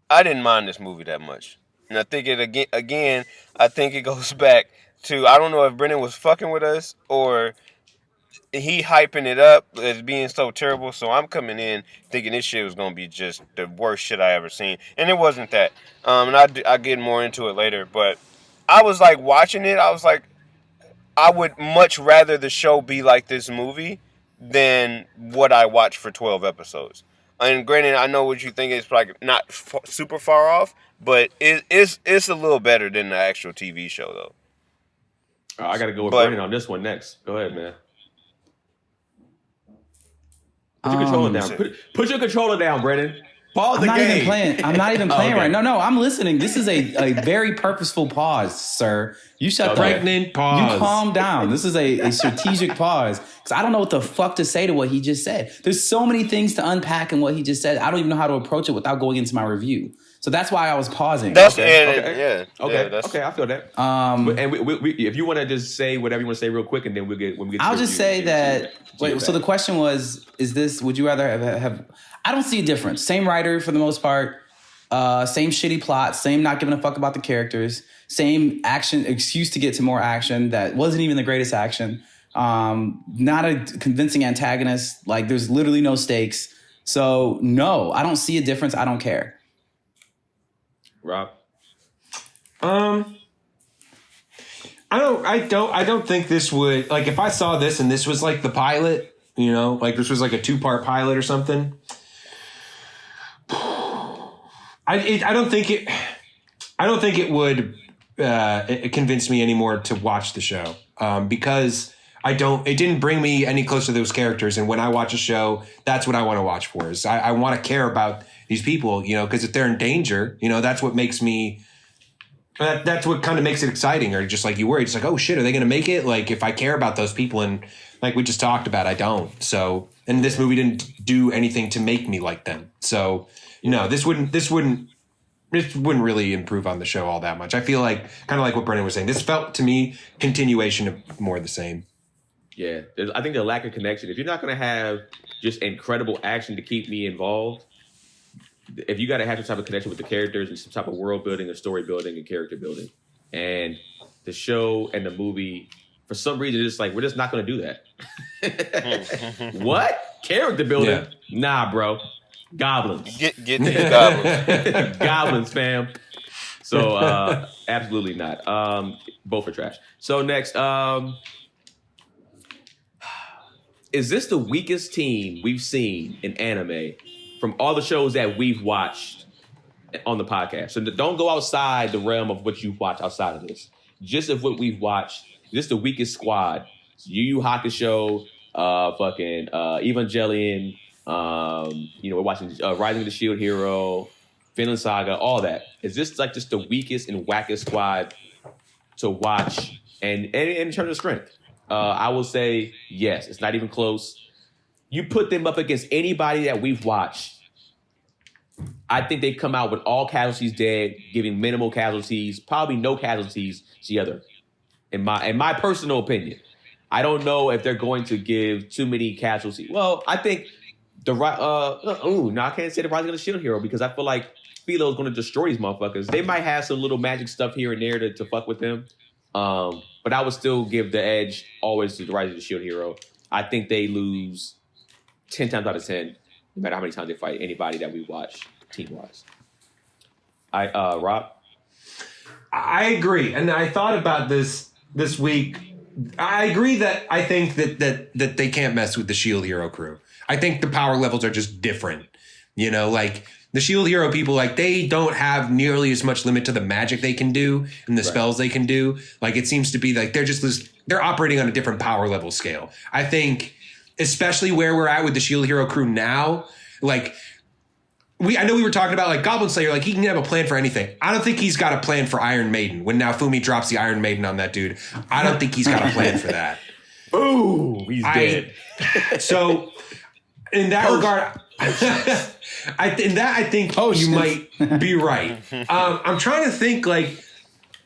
I didn't mind this movie that much, and I think it again. I think it goes back to I don't know if Brennan was fucking with us or he hyping it up as being so terrible. So I'm coming in thinking this shit was gonna be just the worst shit I ever seen, and it wasn't that. And I get more into it later, but I was like watching it. I was like, I would much rather the show be like this movie than what I watched for 12 episodes. And granted, I know what you think is like not super far off, but it's a little better than the actual TV show though. I got to go with Brennan on this one next. Go ahead, man. Put your controller down. Put your controller down, Brennan. Pause the game. I'm not even playing Okay. right. No, I'm listening. This is a very purposeful pause, sir. You shut the Pregnant pause. You calm down. This is a strategic pause because I don't know what the fuck to say to what he just said. There's so many things to unpack in what he just said. I don't even know how to approach it without going into my review. So that's why I was pausing. That's Okay. yeah. Okay, I feel that. And we, if you want to just say whatever you want to say real quick, and then when we get. I'll just say that. Wait. So the question was: is this? Would you rather have? I don't see a difference. Same writer for the most part. Same shitty plot. Same not giving a fuck about the characters. Same action excuse to get to more action that wasn't even the greatest action. Not a convincing antagonist. Like there's literally no stakes. So no, I don't see a difference. I don't care. Rob. I don't think this would, like, if I saw this and this was like the pilot, like this was like a 2-part pilot or something. I don't think it would convince me anymore to watch the show because it didn't bring me any closer to those characters. And when I watch a show, that's what I want to watch for is I want to care about these people, because if they're in danger, that's what makes me, that's what kind of makes it exciting, or just like you worry, it's like, oh shit, are they going to make it? Like if I care about those people, and like we just talked about, I don't. So, and this movie didn't do anything to make me like them. So, this wouldn't really improve on the show all that much. I feel like kind of like what Brennan was saying. This felt to me continuation of more of the same. Yeah, I think the lack of connection. If you're not going to have just incredible action to keep me involved, if you got to have some type of connection with the characters and some type of world building and story building and character building, and the show and the movie, for some reason, it's like, we're just not going to do that. What? Character building? Yeah. Nah, bro. Goblins. Get to the goblins. Goblins, fam. So, absolutely not. Both are trash. So next, is this the weakest team we've seen in anime from all the shows that we've watched on the podcast? So don't go outside the realm of what you've watched outside of this. Just of what we've watched, this is the weakest squad. Yu Yu Hakusho, Evangelion, we're watching Rising of the Shield Hero, Finland Saga, all that. Is this like just the weakest and wackest squad to watch? And in terms of strength, I will say yes. It's not even close. You put them up against anybody that we've watched, I think they come out with all casualties dead, giving minimal casualties, probably no casualties to the other. In my personal opinion, I don't know if they're going to give too many casualties. Well, I think I can't say the Rising of the Shield Hero because I feel like Philo's going to destroy these motherfuckers. They might have some little magic stuff here and there to fuck with them. But I would still give the edge always to the Rise of the Shield Hero. I think they lose 10 times out of 10, no matter how many times they fight anybody that we watch team-wise. Rob? I agree. And I thought about this week. I agree that I think that they can't mess with the Shield Hero crew. I think the power levels are just different. You know, like the Shield Hero people, like they don't have nearly as much limit to the magic they can do and the spells they can do. Like it seems to be like they're operating on a different power level scale. I think, especially where we're at with the Shield Hero crew now, like I know we were talking about like Goblin Slayer, like he can have a plan for anything. I don't think he's got a plan for Iron Maiden. When now Fumi drops the Iron Maiden on that dude, I don't think he's got a plan for that. Ooh, he's dead. So in that regard, I think you might be right. I'm trying to think, like,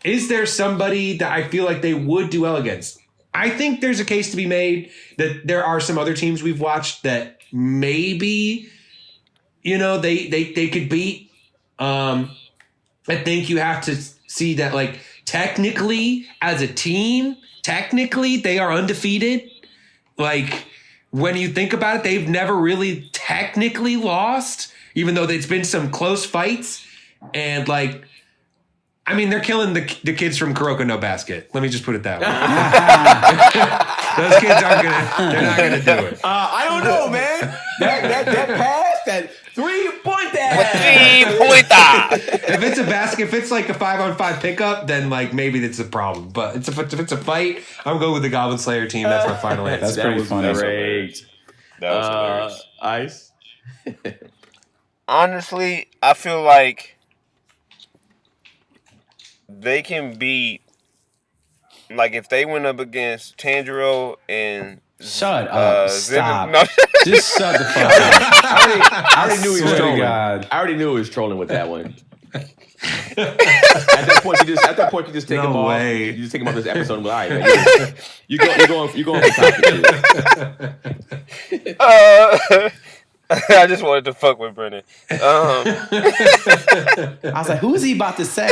is there somebody that I feel like they would do well against? I think there's a case to be made that there are some other teams we've watched that maybe, you know, they could beat. I think you have to see that, like, technically as a team, they are undefeated. Like, when you think about it, they've never really technically lost, even though there's been some close fights. And like, I mean, they're killing the kids from Kuroko no Basket. Let me just put it that way. Those kids they're not gonna do it. I don't know, man. That pass, that 3-pointer. If it's a basket, if it's like a 5-on-5 pickup, then like maybe that's a problem. But if it's a fight, I'm going with the Goblin Slayer team. That's my final answer. That's pretty funny. Great. That was hilarious. Ice. Honestly, I feel like they can beat, like if they went up against Tanjiro and shut up. Stop. No. Just shut the fuck up. I already knew he was swear to trolling. God. I already knew he was trolling with that one. At that point, you just take him off. way. You just take him off this episode and be like, all right, man, you're going for topic. I just wanted to fuck with Brennan. I was like, who is he about to say?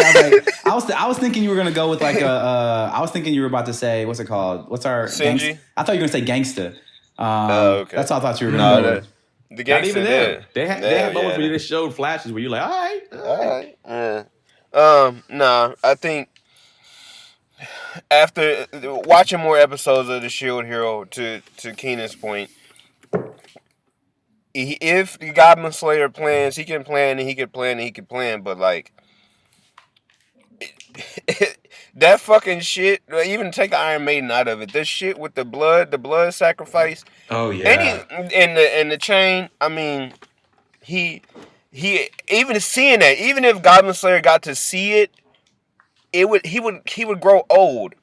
I was thinking you were gonna go with like I was thinking you were about to say, what's it called? What's our Shinji? I thought you were gonna say gangsta. Okay. That's all I thought you were gonna go with. The Not gangster even there. there. They had moments where you just showed flashes where you're like, all right. Nah, I think after watching more episodes of the Shield Hero, to Keenan's point, if the Goblin Slayer plans, he can plan and he can plan and he can plan, but like that fucking shit, even take Iron Maiden out of it, this shit with the blood sacrifice. Oh yeah. And the chain, I mean, he even seeing that, even if Goblin Slayer got to see it, he would grow old.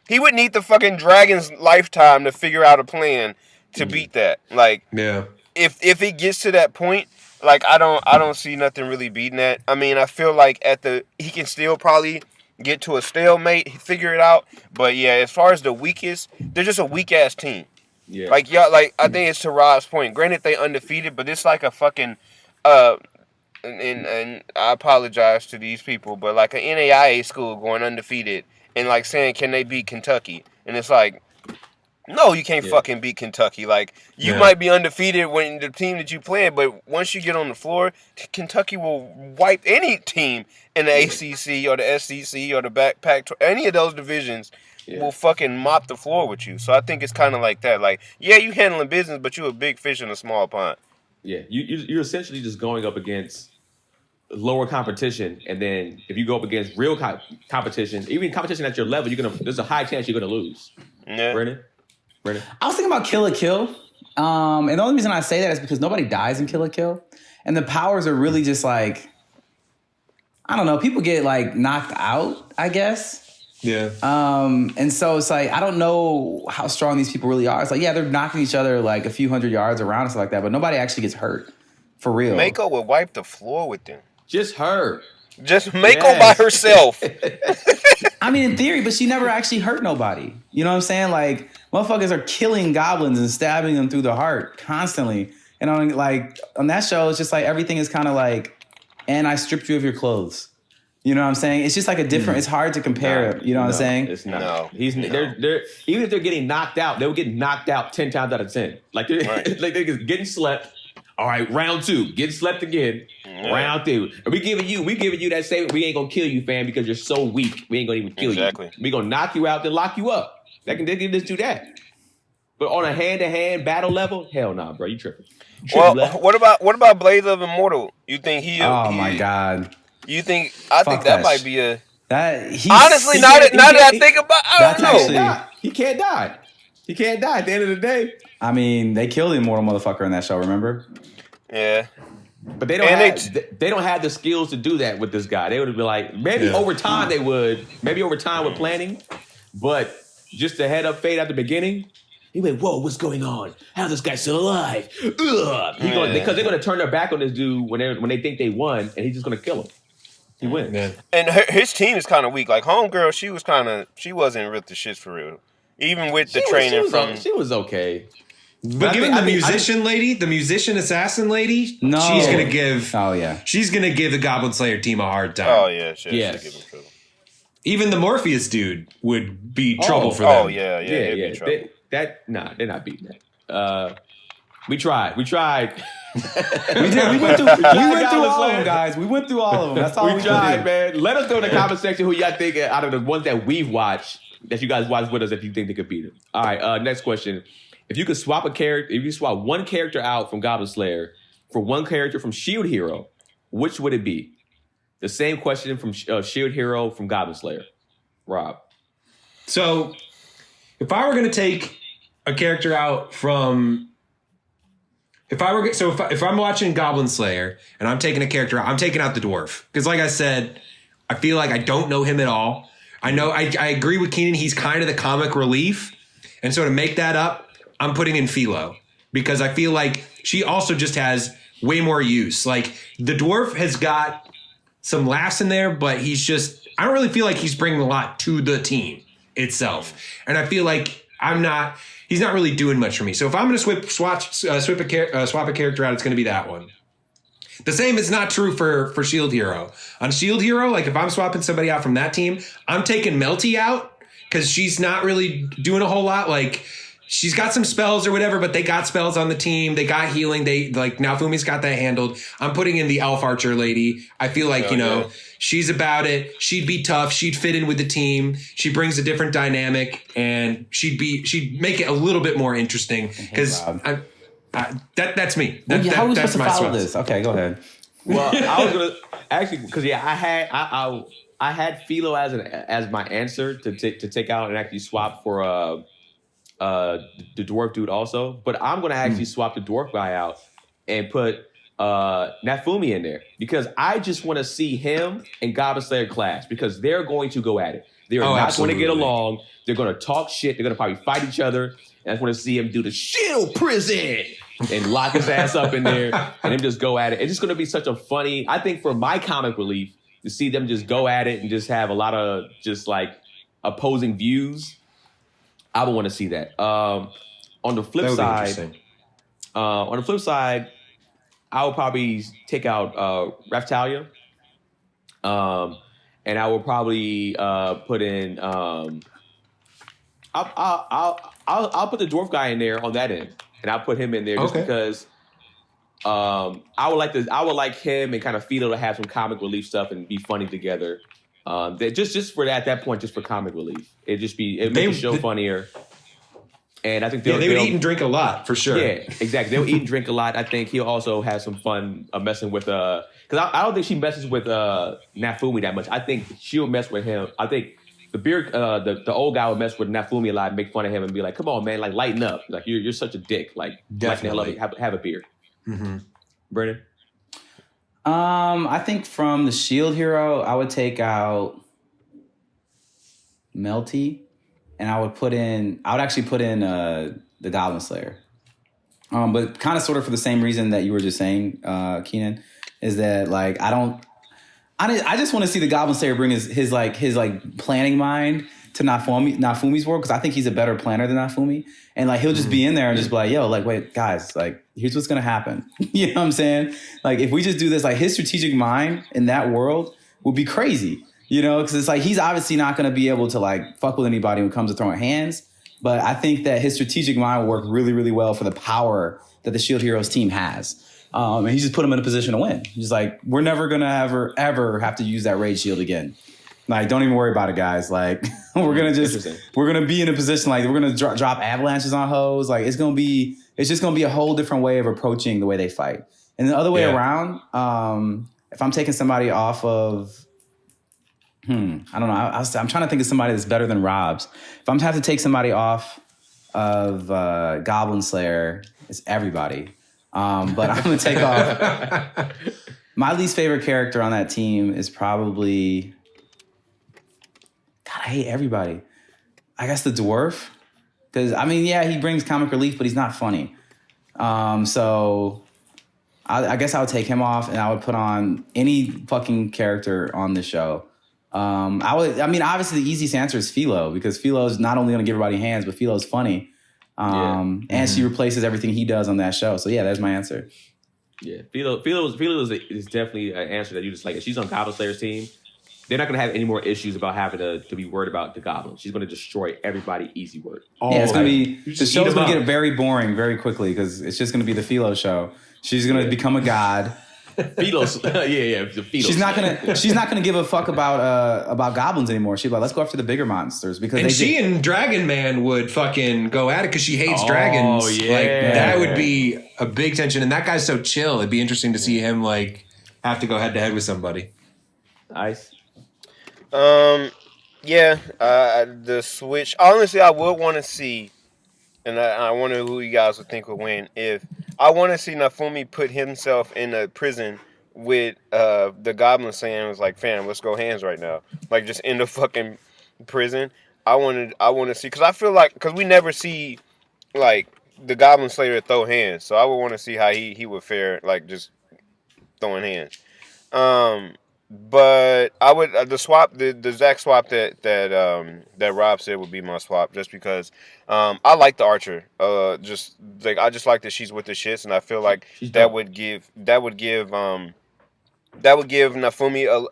He would need the fucking dragon's lifetime to figure out a plan to beat that. Like, Yeah. If it gets to that point, like I don't see nothing really beating that. I mean, I feel like he can still probably get to a stalemate, figure it out. But yeah, as far as the weakest, they're just a weak ass team. Yeah. Like y'all, like I think it's to Rob's point. Granted, they undefeated, but it's like a fucking and I apologize to these people, but like an NAIA school going undefeated and like saying, can they beat Kentucky? And it's like, no, you can't fucking beat Kentucky. Like, you might be undefeated when the team that you play, but once you get on the floor, Kentucky will wipe any team in the ACC or the SEC or the backpack, any of those divisions will fucking mop the floor with you. So I think it's kind of like that. Like, yeah, you handling business, but you a big fish in a small pond. Yeah, you're essentially just going up against lower competition, and then if you go up against real competition, even competition at your level, there's a high chance you're gonna lose. Yeah. Brennan? I was thinking about Kill la Kill. And the only reason I say that is because nobody dies in Kill la Kill. And the powers are really just like, I don't know, people get like knocked out, I guess. Yeah. And so it's like, I don't know how strong these people really are. It's like, yeah, they're knocking each other like a few hundred yards around and stuff like that, but nobody actually gets hurt. For real. Mako would wipe the floor with them. Just her. Just Mako by herself. I mean, in theory, but she never actually hurt nobody. You know what I'm saying? Like, motherfuckers are killing goblins and stabbing them through the heart constantly. And on that show, it's just like everything is kind of like and I stripped you of your clothes. You know what I'm saying? It's just like a different. It's hard to compare it. You know what I'm saying? It's not. No. They're even if they're getting knocked out, they will get knocked out 10 times out of 10. Like they're like they're just getting slept. All right, round 2, getting slept again. Yeah. Round 3, and we giving you that same. We ain't gonna kill you, fam, because you're so weak. We ain't gonna even kill you. We gonna knock you out, then lock you up. They can just do that. But on a hand-to-hand battle level, hell nah, bro, you tripping. Well, what about Blades of Immortal? You think he? Oh my God. You think? I think that might be a. Honestly, now that I think about, I don't know. He can't die. He can't die at the end of the day. I mean, they killed the immortal motherfucker in that show. Remember? Yeah. But they don't have the skills to do that with this guy. They would be like, maybe over time they would. Maybe over time with planning. But just the head up fade at the beginning. He went, whoa, what's going on? How's this guy still alive? Because they're going to turn their back on this dude when they think they won, and he's just going to kill him. He wins. Yeah. And his team is kind of weak. Like, Homegirl, she wasn't with the shits for real. Even with the training she was okay. But given the musician assassin lady, she's going to give... Oh, yeah. She's going to give the Goblin Slayer team a hard time. Oh, yeah. She'll give him trouble. Even the Morpheus dude would be trouble for them. Oh, yeah. Be trouble. They're not beating that. We tried. We did. We went through all of them, guys. We went through all of them. That's all we tried, man. Let us know in the comment section who y'all think out of the ones that we've watched, that you guys watched with us, if you think they could beat them. All right, next question. If you could swap one character out from Goblin Slayer for one character from Shield Hero, which would it be? The same question from Shield Hero from Goblin Slayer. Rob. So, if I were going to take a character out from... If I'm watching Goblin Slayer and I'm taking a character out, I'm taking out the dwarf. Because like I said, I feel like I don't know him at all. I agree with Keenan. He's kind of the comic relief. And so to make that up, I'm putting in Philo. Because I feel like she also just has way more use. Like, the dwarf has got some laughs in there, but I don't really feel like he's bringing a lot to the team itself. And I feel like he's not really doing much for me. So if I'm going to swap a character out, it's going to be that one. The same is not true for Shield Hero. On Shield Hero, like if I'm swapping somebody out from that team, I'm taking Melty out because she's not really doing a whole lot. Like, she's got some spells or whatever, but they got spells on the team. They got healing. Now Fumi's got that handled. I'm putting in the Elf Archer lady. I feel like, she's about it. She'd be tough. She'd fit in with the team. She brings a different dynamic, and she'd make it a little bit more interesting because that's me. How are we supposed to follow swap. this? Okay, go ahead. Well, I was gonna actually because I had Philo as my answer to take out and actually swap for the dwarf dude also, but I'm gonna actually swap the dwarf guy out and put Nafumi in there because I just want to see him and Goblin Slayer clash because they're going to go at it. They're not going to get along. They're going to talk shit. They're going to probably fight each other. And I just want to see him do the shield prison and lock his ass up in there and him just go at it. It's just going to be such a funny, I think for my comic relief, to see them just go at it and just have a lot of just like opposing views. I would want to see that. On the flip side, I would probably take out Raftalia. And I will probably put in. I'll put the dwarf guy in there on that end, and I'll put him in there just because. I would like him and kind of Philo to have some comic relief stuff and be funny together. Just for that point, just for comic relief, it make the show funnier. And I think they would eat and drink a lot for sure. Yeah, exactly. They'll eat and drink a lot. I think he'll also have some fun messing with because I don't think she messes with Nafumi that much. I think she'll mess with him. I think the old guy would mess with Nafumi a lot, and make fun of him, and be like, "Come on, man, like lighten up. Like you're such a dick. Like definitely have a beer." Mm-hmm. Brennan. I think from the Shield Hero, I would take out Melty. And I would actually put in the Goblin Slayer. But kind of sort of for the same reason that you were just saying, Keenan, is that like I just want to see the Goblin Slayer bring his planning mind to Nafumi's world because I think he's a better planner than Nafumi. And like he'll just be in there and just be like, yo, like, wait, guys, like, here's what's gonna happen. You know what I'm saying? Like, if we just do this, like his strategic mind in that world would be crazy. You know, because it's like he's obviously not gonna be able to like fuck with anybody when it comes to throwing hands. But I think that his strategic mind will work really, really well for the power that the Shield Heroes team has. And he just put him in a position to win. He's like, we're never gonna ever have to use that Raid Shield again. Like, don't even worry about it, guys. Like, we're gonna be in a position like we're gonna drop avalanches on hoes. Like, it's just gonna be a whole different way of approaching the way they fight. And the other way around, if I'm taking somebody off of, I don't know. I'm trying to think of somebody that's better than Rob's. If I'm to have to take somebody off of Goblin Slayer, it's everybody. But I'm gonna take off. My least favorite character on that team is probably. God, I hate everybody. I guess the dwarf. Because, I mean, yeah, he brings comic relief, but he's not funny. So I guess I would take him off and I would put on any fucking character on the show. Obviously the easiest answer is Philo because Philo's not only going to give everybody hands, but Philo's funny. And she replaces everything he does on that show. So, yeah, there's my answer. Yeah, Philo is definitely an answer that you just like. If she's on Goblin Slayer's team, they're not going to have any more issues about having to be worried about the Goblin. She's going to destroy everybody easy work. It's going to be, the show's going to get very boring very quickly because it's just going to be the Philo show. She's going to become a god. Philos, the Philos. She's not gonna give a fuck about goblins anymore. She's like, let's go after the bigger monsters because and Dragon Man would fucking go at it because she hates dragons. Oh yeah, like that would be a big tension. And that guy's so chill. It'd be interesting to see him like have to go head to head with somebody. Nice. The switch. Honestly, I would want to see, and I wonder who you guys would think would win. If I want to see Nafumi put himself in a prison with the Goblin saying was like, "Fam, let's go hands right now." Like just in the fucking prison. I want to see because I feel like because we never see like the Goblin Slayer throw hands, so I would want to see how he would fare like just throwing hands. But I would the Zach swap that Rob said would be my swap just because I like the Archer. I just like that she's with the shits, and I feel like that would give Nafumi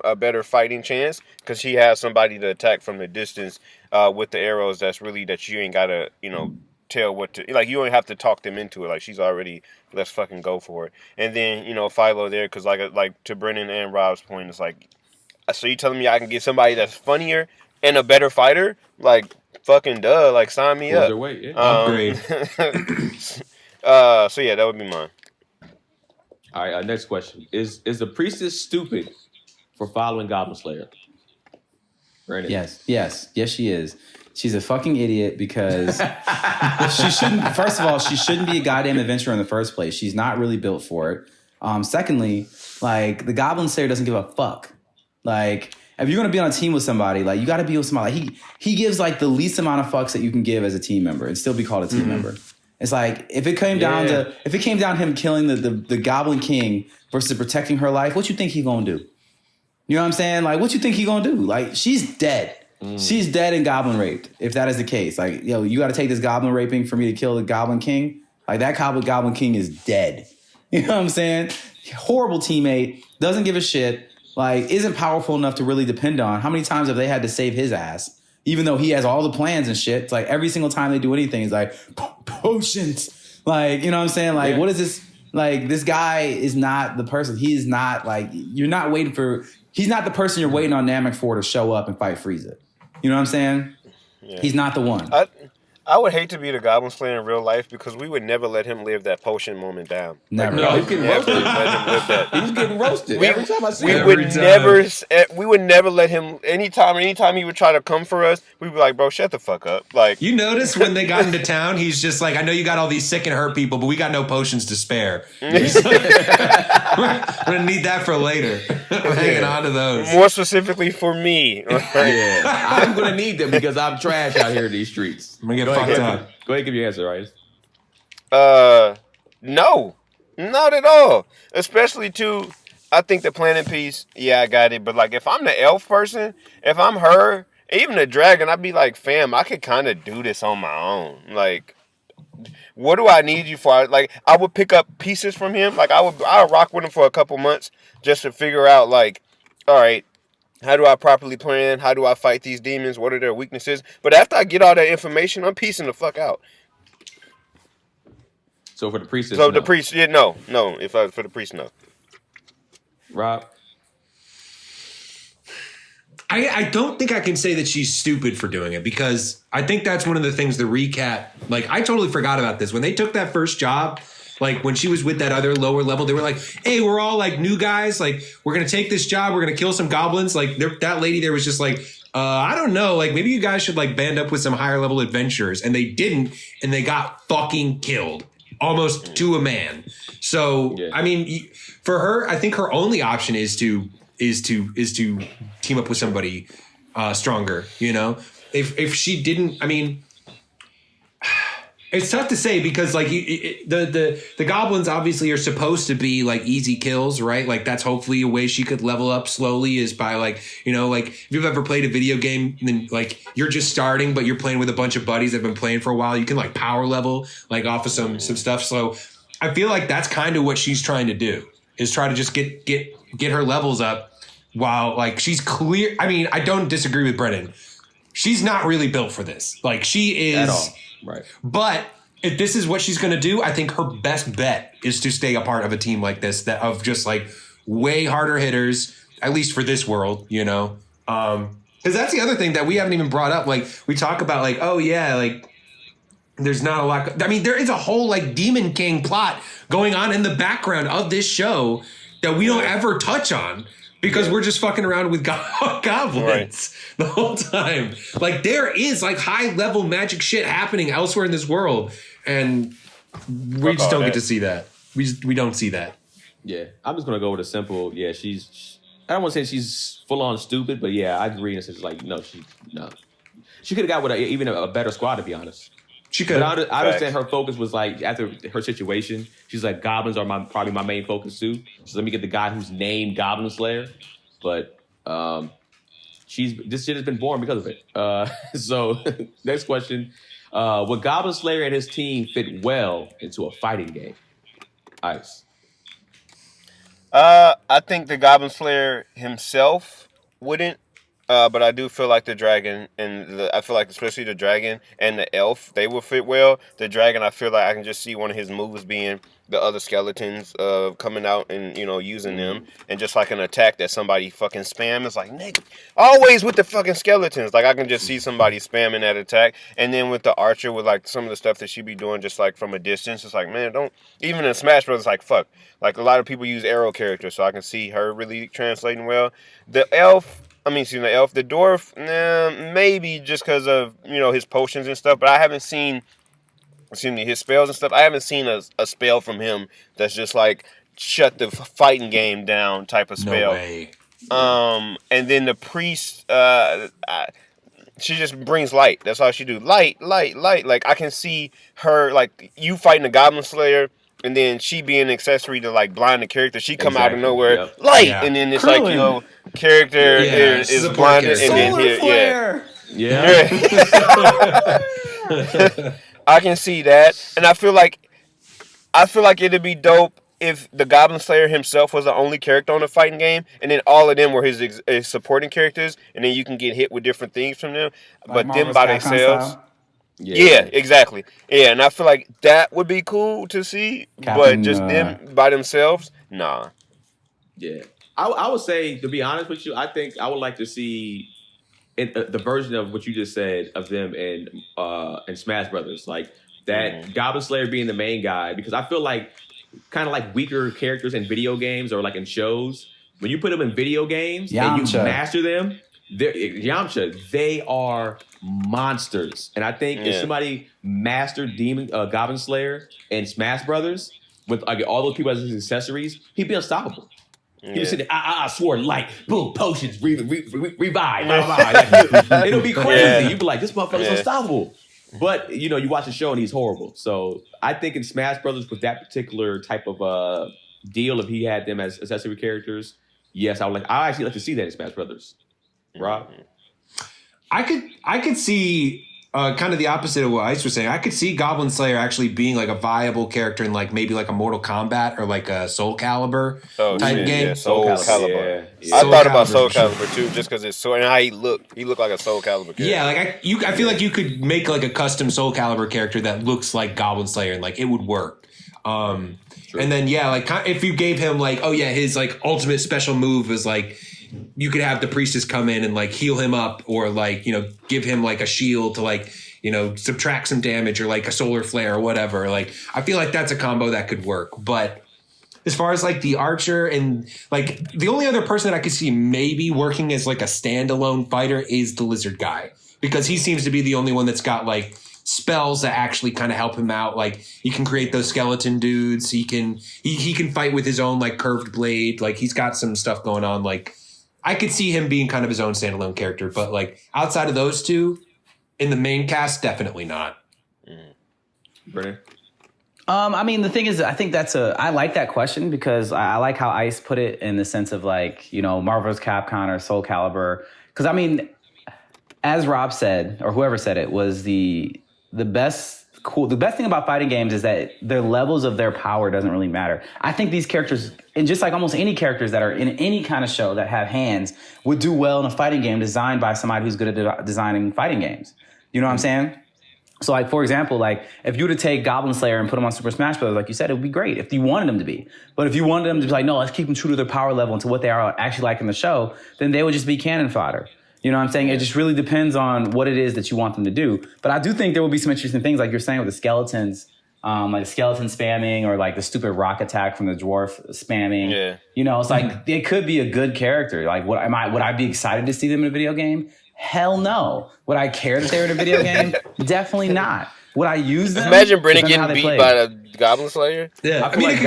a better fighting chance because she has somebody to attack from the distance with the arrows. That's really that you ain't gotta tell what to like. You don't have to talk them into it. Like she's already. Let's fucking go for it. And then, Philo there, because like to Brennan and Rob's point, it's like, so you telling me I can get somebody that's funnier and a better fighter? Like, fucking duh. Like, sign me up. Upgrade. So yeah, that would be mine. All right, next question. Is the priestess stupid for following Goblin Slayer? Brennan. Yes, she is. She's a fucking idiot because she shouldn't. First of all, she shouldn't be a goddamn adventurer in the first place. She's not really built for it. Secondly, like the Goblin Slayer doesn't give a fuck. Like if you're gonna be on a team with somebody, like you got to be with somebody. Like, he gives like the least amount of fucks that you can give as a team member and still be called a team member. It's like if it came down to him killing the Goblin King versus protecting her life, what you think he gonna do? You know what I'm saying? Like what you think he gonna do? Like she's dead. She's dead and goblin raped, if that is the case. Like, you got to take this goblin raping for me to kill the Goblin King. Like, that Goblin King is dead. You know what I'm saying? Horrible teammate, doesn't give a shit, like, isn't powerful enough to really depend on. How many times have they had to save his ass? Even though he has all the plans and shit. It's like, every single time they do anything, it's like, potions. Like, you know what I'm saying? Like, what is this? Like, this guy is not the person. He is not, like, you're not waiting for... He's not the person you're waiting on Namek for to show up and fight Frieza. You know what I'm saying? Yeah. He's not the one. I would hate to be the Goblin Slayer in real life because we would never let him live that potion moment down. Never. No, he's getting roasted. Let him live that. He's getting roasted every time I see him. We would never let him. Anytime he would try to come for us, we'd be like, "Bro, shut the fuck up!" Like you notice when they got into town, he's just like, "I know you got all these sick and hurt people, but we got no potions to spare. We're gonna need that for later." I'm hanging on to those. More specifically for me. I'm gonna need them because I'm trash out here in these streets. I'm gonna get fucked up. Go ahead and give your answer, right? No, not at all. Especially I think the planet piece, yeah, I got it. But like, if I'm the elf person, if I'm her even the dragon, I'd be like, fam, I could kind of do this on my own. Like, what do I need you for? Like, I would pick up pieces from him. Like, I would rock with him for a couple months just to figure out, like, all right, how do I properly plan? How do I fight these demons? What are their weaknesses? But after I get all that information, I'm piecing the fuck out. So for the priestess, So no. the priest, yeah, no. For the priest, no. Rob. I don't think I can say that she's stupid for doing it, because I think that's one of the things the recap, like, I totally forgot about this. When they took that first job, like when she was with that other lower level, they were like, hey, we're all like new guys. Like, we're going to take this job. We're going to kill some goblins. Like that lady there was just like, I don't know. Like, maybe you guys should like band up with some higher level adventurers. And they didn't. And they got fucking killed almost to a man. So, yeah. I mean, for her, I think her only option is to team up with somebody stronger, you know? If she didn't, I mean, it's tough to say, because like the goblins obviously are supposed to be like easy kills, right? Like that's hopefully a way she could level up slowly, is by like, you know, like if you've ever played a video game and then like you're just starting, but you're playing with a bunch of buddies that have been playing for a while, you can like power level like off of some stuff. So I feel like that's kind of what she's trying to do, is try to just get her levels up while like she's clear. I mean, I don't disagree with Brennan. She's not really built for this. Like she is. At all. Right. But if this is what she's going to do, I think her best bet is to stay a part of a team like this, that of just like way harder hitters, at least for this world, you know? Because that's the other thing that we haven't even brought up. Like we talk about like, oh yeah, like there's not a lot. I mean, there is a whole like Demon King plot going on in the background of this show that we don't ever touch on, because we're just fucking around with goblins the whole time. Like there is like high level magic shit happening elsewhere in this world, and we just don't get to see that. We don't see that. Yeah, I'm just gonna go with a simple. Yeah, I don't want to say she's full on stupid, but yeah, I agree. And it's like no. She could have got with even a better squad, to be honest. She could. But I understand her focus was like after her situation. She's like, goblins are probably my main focus too. So let me get the guy who's named Goblin Slayer. But this shit has been born because of it. So next question: would Goblin Slayer and his team fit well into a fighting game? Ice. I think the Goblin Slayer himself wouldn't. But I do feel like the dragon I feel like especially the dragon and the elf, they will fit well. The dragon, I feel like I can just see one of his moves being the other skeletons coming out and, you know, using them, and just like an attack that somebody fucking spam. It's like, nigga, always with the fucking skeletons. Like I can just see somebody spamming that attack. And then with the archer, with like some of the stuff that she be doing just like from a distance, it's like, man, don't, even in Smash Bros. Like fuck. Like a lot of people use arrow characters, so I can see her really translating well. The elf, the dwarf, maybe just because of, you know, his potions and stuff, but I haven't seen, his spells and stuff. I haven't seen a spell from him that's just like shut the fighting game down type of spell. No way. And then the priest, she just brings light. That's all she do. Light. Like I can see her, like you fighting a Goblin Slayer, and then she being an accessory to like blind the character. She come out of nowhere, light, and then it's like, you know, character is blinded, and then here, I can see that, and I feel like it'd be dope if the Goblin Slayer himself was the only character on the fighting game, and then all of them were his supporting characters, and then you can get hit with different things from them, like but them by themselves. Yeah, exactly. Yeah, and I feel like that would be cool to see, but just them by themselves, nah. Yeah, I would say, to be honest with you, I think I would like to see the version of what you just said of them in Smash Brothers, like that Goblin Slayer being the main guy, because I feel like kind of like weaker characters in video games or like in shows, when you put them in video games and you master them, Yamcha, they are monsters. And I think if somebody mastered Goblin Slayer and Smash Brothers with like all those people as his accessories, he'd be unstoppable. He was sitting there, I swore light, boom, potions, revive. It'll be crazy. You'd be like, this motherfucker's unstoppable. But, you know, you watch the show and he's horrible. So I think in Smash Brothers with that particular type of deal, if he had them as accessory characters, yes, I actually like to see that in Smash Brothers. Rob? I could see kind of the opposite of what Ice was saying. I could see Goblin Slayer actually being like a viable character in like maybe like a Mortal Kombat or like a Soul Calibur type game. Yeah, Soul Calibur. I Soul thought about Soul Calibur, Calibur too, just because it's so and how he looked. He looked like a Soul Calibur character. Yeah, like I feel like you could make like a custom Soul Calibur character that looks like Goblin Slayer and like it would work. And then like if you gave him like his like ultimate special move was like you could have the priestess come in and like heal him up or like give him like a shield to like subtract some damage or like a solar flare or whatever. Like I feel like that's a combo that could work. But as far as like the archer and like the only other person that I could see maybe working as like a standalone fighter is the lizard guy, because he seems to be the only one that's got like spells that actually kind of help him out. Like he can create those skeleton dudes. He can fight with his own like curved blade. Like he's got some stuff going on. Like I could see him being kind of his own standalone character, but like outside of those two in the main cast, definitely not. Brennan? I mean, the thing is, I think I like that question because I like how Ice put it in the sense of like, Marvel vs. Capcom or Soul Calibur. Because I mean, as Rob said, or whoever said it, was the best thing about fighting games is that their levels of their power doesn't really matter. I think these characters, and just like almost any characters that are in any kind of show that have hands, would do well in a fighting game designed by somebody who's good at designing fighting games. You know what I'm saying? So, like, for example, like, if you were to take Goblin Slayer and put him on Super Smash Bros., like you said, it would be great if you wanted them to be. But if you wanted them to be like, no, let's keep them true to their power level and to what they are actually like in the show, then they would just be cannon fodder. You know what I'm saying? It just really depends on what it is that you want them to do. But I do think there will be some interesting things, like you're saying with the skeletons, like the skeleton spamming or like the stupid rock attack from the dwarf spamming. Yeah. It's like, it could be a good character. Like, would I be excited to see them in a video game? Hell no. Would I care that they were in a video game? Definitely not. Would I use them? Imagine Brennan getting beat by the Goblin Slayer. Yeah, I feel like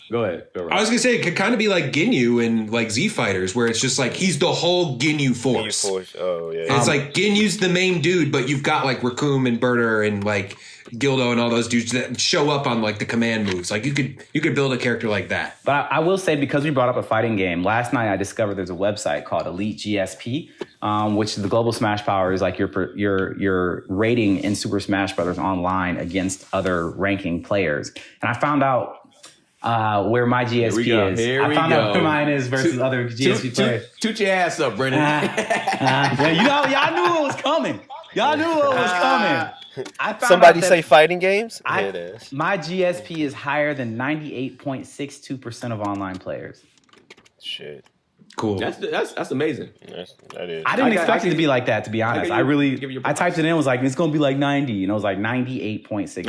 Go ahead. I was gonna say it could kind of be like Ginyu in like Z Fighters, where it's just like he's the whole Ginyu force. Oh yeah. And it's like Ginyu's the main dude, but you've got like Raccoon and Berter and like Gildo and all those dudes that show up on like the command moves. Like you could build a character like that. But I will say, because we brought up a fighting game, last night I discovered there's a website called Elite GSP, which is the global Smash Power is like your rating in Super Smash Brothers online against other ranking players. And I found out where my GSP is. I found out where mine is versus other GSP players. Toot your ass up, Brennan. Y'all knew it was coming. Somebody say fighting games? My GSP is higher than 98.62% of online players. Shit. Cool. That's amazing. That is. I didn't expect it to be like that, to be honest. I typed it in, was like, it's going to be like 90, and it was like 98.6. It's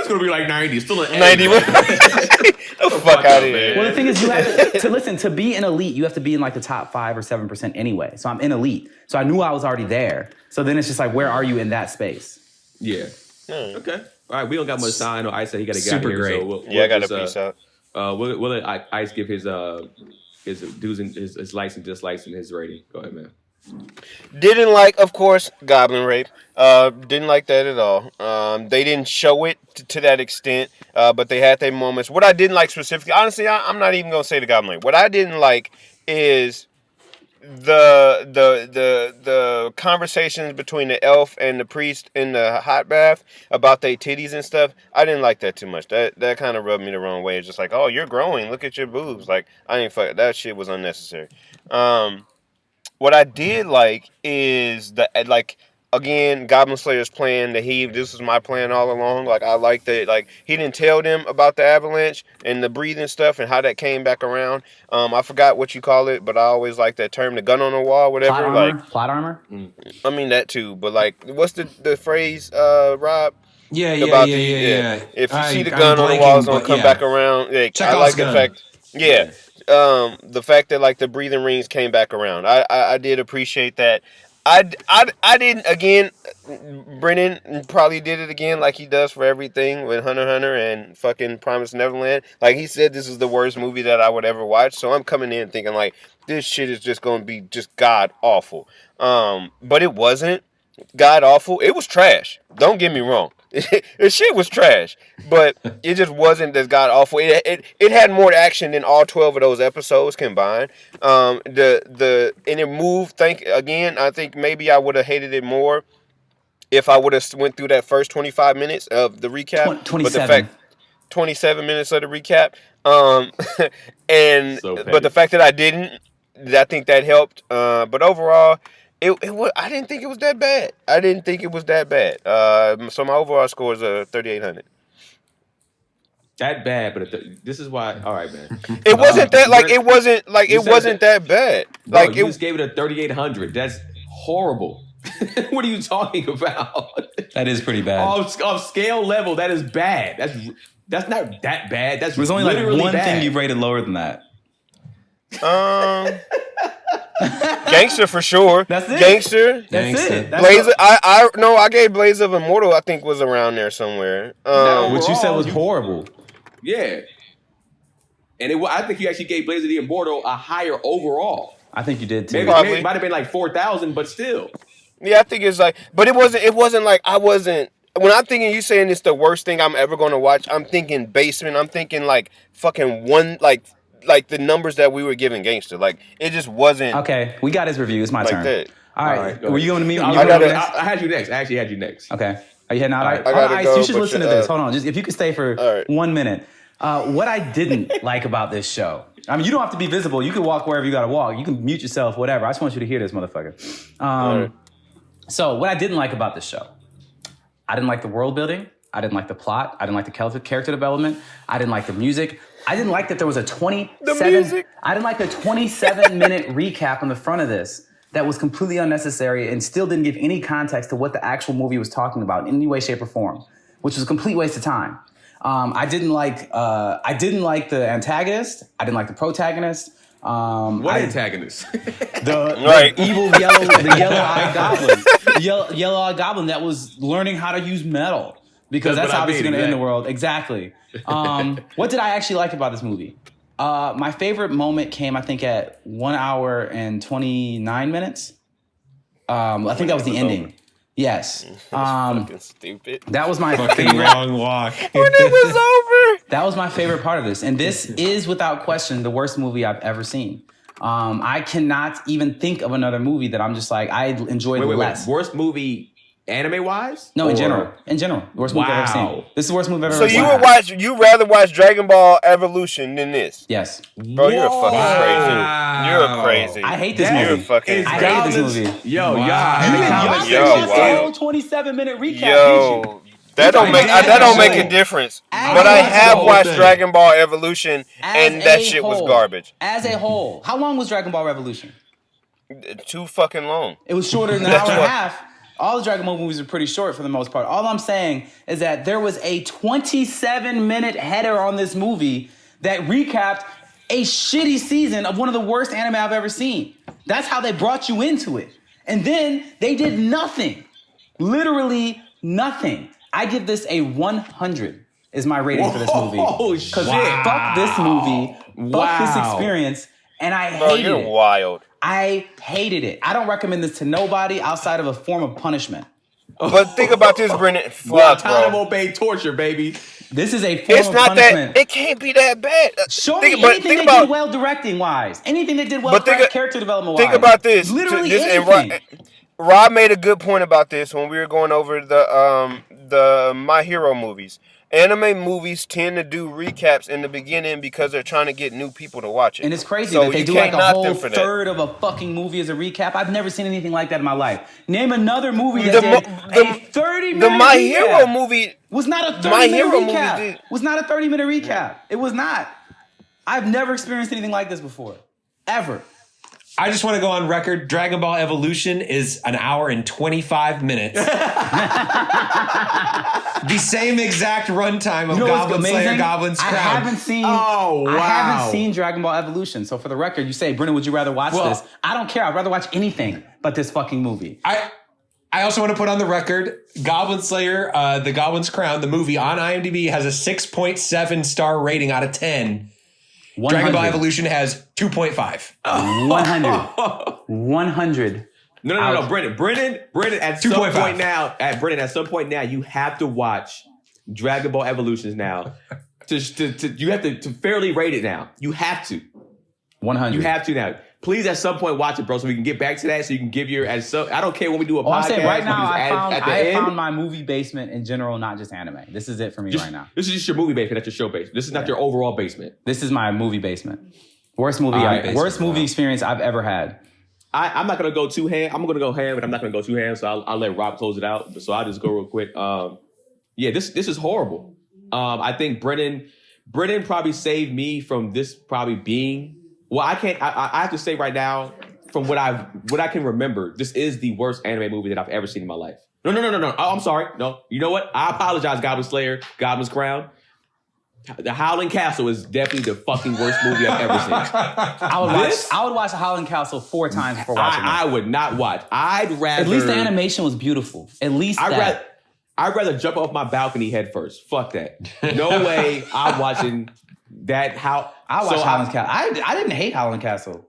going to be like 90. Still an 90. The fuck out of here. Well, the thing is, you have to be an elite, you have to be in like the top 5 or 7% anyway. So I'm in elite. So I knew I was already there. So then it's just like, where are you in that space? Yeah. Okay. All right. We don't got much time. I know Ice said he got to get Super here. great. So I got to peace out. We'll let Ice give his dues and his likes and dislikes and his rating. Go ahead, man. Didn't like, of course, Goblin Rape. Didn't like that at all. They didn't show it to that extent, but they had their moments. What I didn't like specifically, honestly, I'm not even gonna say the Goblin Rape. What I didn't like is the conversations between the elf and the priest in the hot bath about their titties and stuff. I didn't like that too much. That kind of rubbed me the wrong way. It's just like, oh, you're growing. Look at your boobs. Like, I didn't fuck. That shit was unnecessary. What I did like is again, Goblin Slayer's plan that this was my plan all along. Like, I like that. Like, he didn't tell them about the avalanche and the breathing stuff and how that came back around. I forgot what you call it, but I always like that term, the gun on the wall, whatever. Plot armor. I mean that too, but like, what's the phrase, Rob? Yeah. If you see the gun on the wall, it's gonna come back around. Like, I like the fact. Yeah. The fact that like the breathing rings came back around. I did appreciate that. I didn't, again, Brennan probably did it again like he does for everything with Hunter x Hunter and fucking Promised Neverland. Like, he said this is the worst movie that I would ever watch, so I'm coming in thinking like, this shit is just going to be just god awful. But it wasn't god awful. It was trash. Don't get me wrong. The shit was trash, but it just wasn't as god awful. It had more action than all 12 of those episodes combined. And it moved. I think maybe I would have hated it more if I would have went through that first 25 minutes of the recap. 27. 27 minutes of the recap. But the fact that I didn't, I think that helped. But overall, it was. I didn't think it was that bad. So my overall score is 3,800. That bad, but this is why. All right, man. It wasn't that like it wasn't like it wasn't that bad. Bro, Like you it just gave it a 3,800. That's horrible. What are you talking about? That is pretty bad. Off scale level, that is bad. That's not that bad. That's There's only like literally one bad. thing you've rated lower than that. Gangster for sure. That's it. Gangster. That's it. That's Blaze. I gave Blaze of Immortal. I think was around there somewhere. what you said was horrible. Yeah. And I think you actually gave Blaze of the Immortal a higher overall. I think you did too. Maybe Probably. it might have been like 4,000, but still. Yeah, I think it's like, but it wasn't like I wasn't. When I'm thinking you saying it's the worst thing I'm ever going to watch, I'm thinking Basement. I'm thinking like fucking one, like the numbers that we were giving Gangster. Like it just wasn't. Okay, we got his review. It's my Like turn. that. All right. go Were ahead. you going to me? I had you next. I actually had you next. Okay. Are you heading out? right, I gotta Ice, go, you should but listen to this. Hold on. Just if you could stay for All right. 1 minute. What I didn't like about this show. I mean, you don't have to be visible. You can walk wherever you got to walk. You can mute yourself, whatever. I just want you to hear this, motherfucker. right. So what I didn't like about this show, I didn't like the world building. I didn't like the plot. I didn't like the character development. I didn't like the music. I didn't like that there was a 27. music. I didn't like the 27-minute recap on the front of this that was completely unnecessary and still didn't give any context to what the actual movie was talking about in any way, shape, or form, which was a complete waste of time. I didn't like the antagonist. I didn't like the protagonist. What antagonist? Right. The evil yellow-eyed goblin. The yellow-eyed goblin that was learning how to use metal. Because that's what I how this is mean, going to end the exactly. world. Exactly. What did I actually like about this movie? My favorite moment came, I think, at 1 hour and 29 minutes. I think that was the ending. Yes. Fucking stupid. That was my Fucking favorite. long walk. When it was over. That was my favorite part of this. And this is, without question, the worst movie I've ever seen. I cannot even think of another movie that I'm just like, I enjoyed less. Worst movie anime-wise? No, in Or- general. In general. Worst movie I've ever Wow. seen. This is the worst movie I've ever So seen. you rather watch Dragon Ball Evolution than this? Yes. Bro, you're a fucking Wow. crazy. You're crazy. I hate this You're movie. fucking I crazy. hate this movie. Yo, Wow. y'all. You didn't y'all- watch Yo, the wow. whole 27-minute recap, did you? Yo, that don't make a difference. As But I a have whole watched thing. Dragon Ball Evolution, As and that a shit was whole. garbage. As a whole. How long was Dragon Ball Revolution? Too fucking long. It was shorter than an hour and a half. All the Dragon Ball movies are pretty short for the most part. All I'm saying is that there was a 27-minute header on this movie that recapped a shitty season of one of the worst anime I've ever seen. That's how they brought you into it. And then they did nothing. Literally nothing. I give this a 100 is my rating for this movie. Oh, shit. Fuck this movie. Fuck this Wow. experience. And I Bro, hated you're it. wild. I hated it. I don't recommend this to nobody outside of a form of punishment. But think about this, Brennan. Fuck, Guantanamo bro. Bay torture, baby. This is a form It's of not punishment. that. It can't be that bad. Show me Think about- anything think they about- did well directing wise. Anything they did well But think- character development wise. Think about this. Literally This- and anything. Rob made a good point about this when we were going over the My Hero movies. Anime movies tend to do recaps in the beginning because they're trying to get new people to watch it. And it's crazy So that they you do can't like a knock whole them for that. third of a fucking movie as a recap. I've never seen anything like that in my life. Name another movie The that mo- did the- a 30-minute The My recap. Hero movie. Was not a 30-minute My Hero movie recap. did- Was not a 30-minute recap. It was not. I've never experienced anything like this before. Ever. I just want to go on record. Dragon Ball Evolution is an hour and 25 minutes. The same exact runtime of You know what's Goblin Slayer, amazing? Goblin's I Crown. haven't seen. Oh, wow. I haven't seen Dragon Ball Evolution. So for the record, you say, Brennan, would you rather watch Well- this? I don't care. I'd rather watch anything but this fucking movie. I also want to put on the record, Goblin Slayer, The Goblin's Crown, the movie on IMDb has a 6.7 star rating out of 10. 100. Dragon Ball Evolution has 2.5. 100. 100. No. Brennan, at some 2.5. point now, at some point now, you have to watch Dragon Ball Evolutions now. You have to fairly rate it now. You have to. 100. You have to now. Please, at some point, watch it, bro, so we can get back to that. So you can give your. I don't care when we do a podcast. I'm saying right now, I have found my movie basement in general, not just anime. This is it for me right now. This is just your movie basement. That's your show basement. This is not your overall basement. This is my movie basement. Worst movie experience I've ever had. I'm not gonna go too ham. I'm gonna go ham, but I'm not gonna go too ham. So I'll let Rob close it out. So I'll just go real quick. This is horrible. I think Brennan probably saved me from this probably being. Well, I can't. I have to say right now, from what I can remember, this is the worst anime movie that I've ever seen in my life. No. Oh, I'm sorry. No, you know what? I apologize, Goblin Slayer, Goblin's Crown. The Howling Castle is definitely the fucking worst movie I've ever seen. I would watch The Howling Castle 4 times before watching it. I would not watch. I'd rather. At least the animation was beautiful. At least I'd rather jump off my balcony head first. Fuck that. No way I'm watching that. I watched Howling Castle. I didn't hate Howling Castle.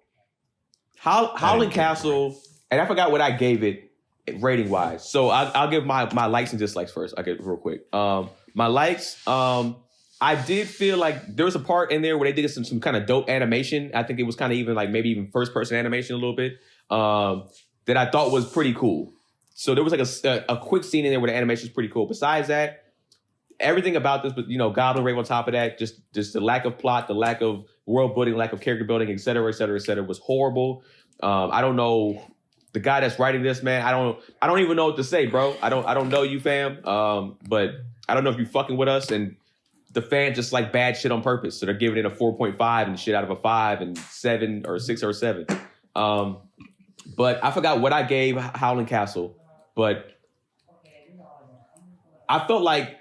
Howling Castle, and I forgot what I gave it rating wise. So I'll give my likes and dislikes first. I'll get it real quick. My likes, I did feel like there was a part in there where they did some kind of dope animation. I think it was kind of even like maybe even first person animation a little bit that I thought was pretty cool. So there was like a quick scene in there where the animation is pretty cool. Besides that, everything about this, but Goblin Rave on top of that, just the lack of plot, the lack of world building, lack of character building, et cetera, was horrible. I don't know the guy that's writing this, man. I don't even know what to say, bro. I don't know you, fam. But I don't know if you fucking with us, and the fans just like bad shit on purpose. So they're giving it a 4.5 and shit out of a 5 and 7 or 6 or 7. But I forgot what I gave Howling Castle, but I felt like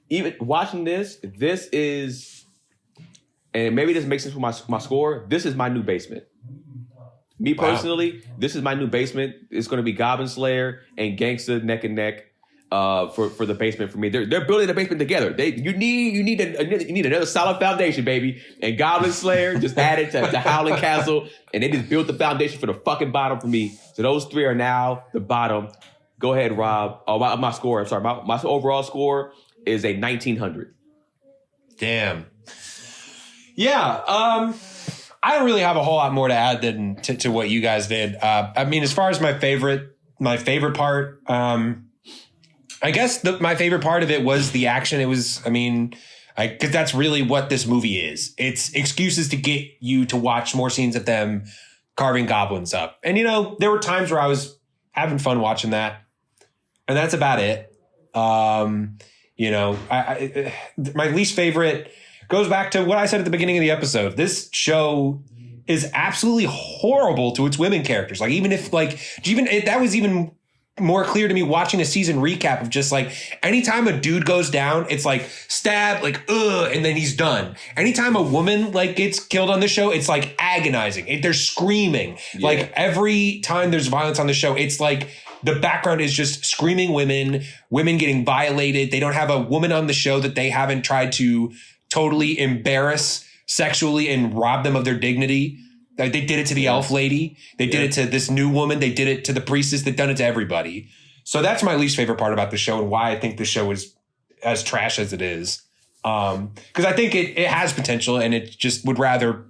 even watching this is, and maybe this makes sense for my score, this is my new basement. Me personally, This is my new basement. It's going to be Goblin Slayer and Gangsta neck and neck for the basement for me. They're building the basement together. You need another solid foundation, baby. And Goblin Slayer just added to Howling Castle, and they just built the foundation for the fucking bottom for me. So those 3 are now the bottom. Go ahead, Rob. Oh, my score. I'm sorry. My overall score is a 1900. Damn. Yeah. I don't really have a whole lot more to add than to what you guys did. I mean, as far as my favorite part, I guess my favorite part of it was the action. It was, because that's really what this movie is. It's excuses to get you to watch more scenes of them carving goblins up. And, there were times where I was having fun watching that. And that's about it. My least favorite goes back to what I said at the beginning of the episode. This show is absolutely horrible to its women characters. Like, even if that was even more clear to me watching a season recap of just like anytime a dude goes down, it's like stab, like and then he's done. Anytime a woman like gets killed on the show, it's like agonizing. They're screaming. Yeah. Like every time there's violence on the show, it's like the background is just screaming women getting violated. They don't have a woman on the show that they haven't tried to totally embarrass sexually and rob them of their dignity. They did it to the elf lady. They did it to this new woman. They did it to the priestess. They've done it to everybody. So that's my least favorite part about the show and why I think the show is as trash as it is. Because I think it has potential and it just would rather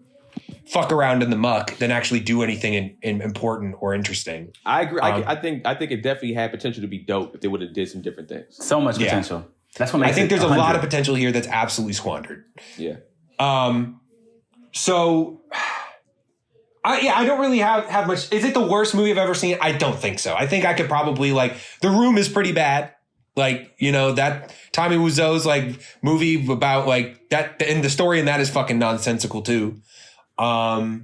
fuck around in the muck than actually do anything important or interesting. I agree. I think it definitely had potential to be dope if they would have did some different things. So much potential. That's what makes I think there's 100. a lot of potential here that's absolutely squandered. Yeah. So I don't really have much. Is it the worst movie I've ever seen? I don't think so. I think I could probably The Room is pretty bad. That Tommy Wiseau's movie about that, and the story in that is fucking nonsensical too. My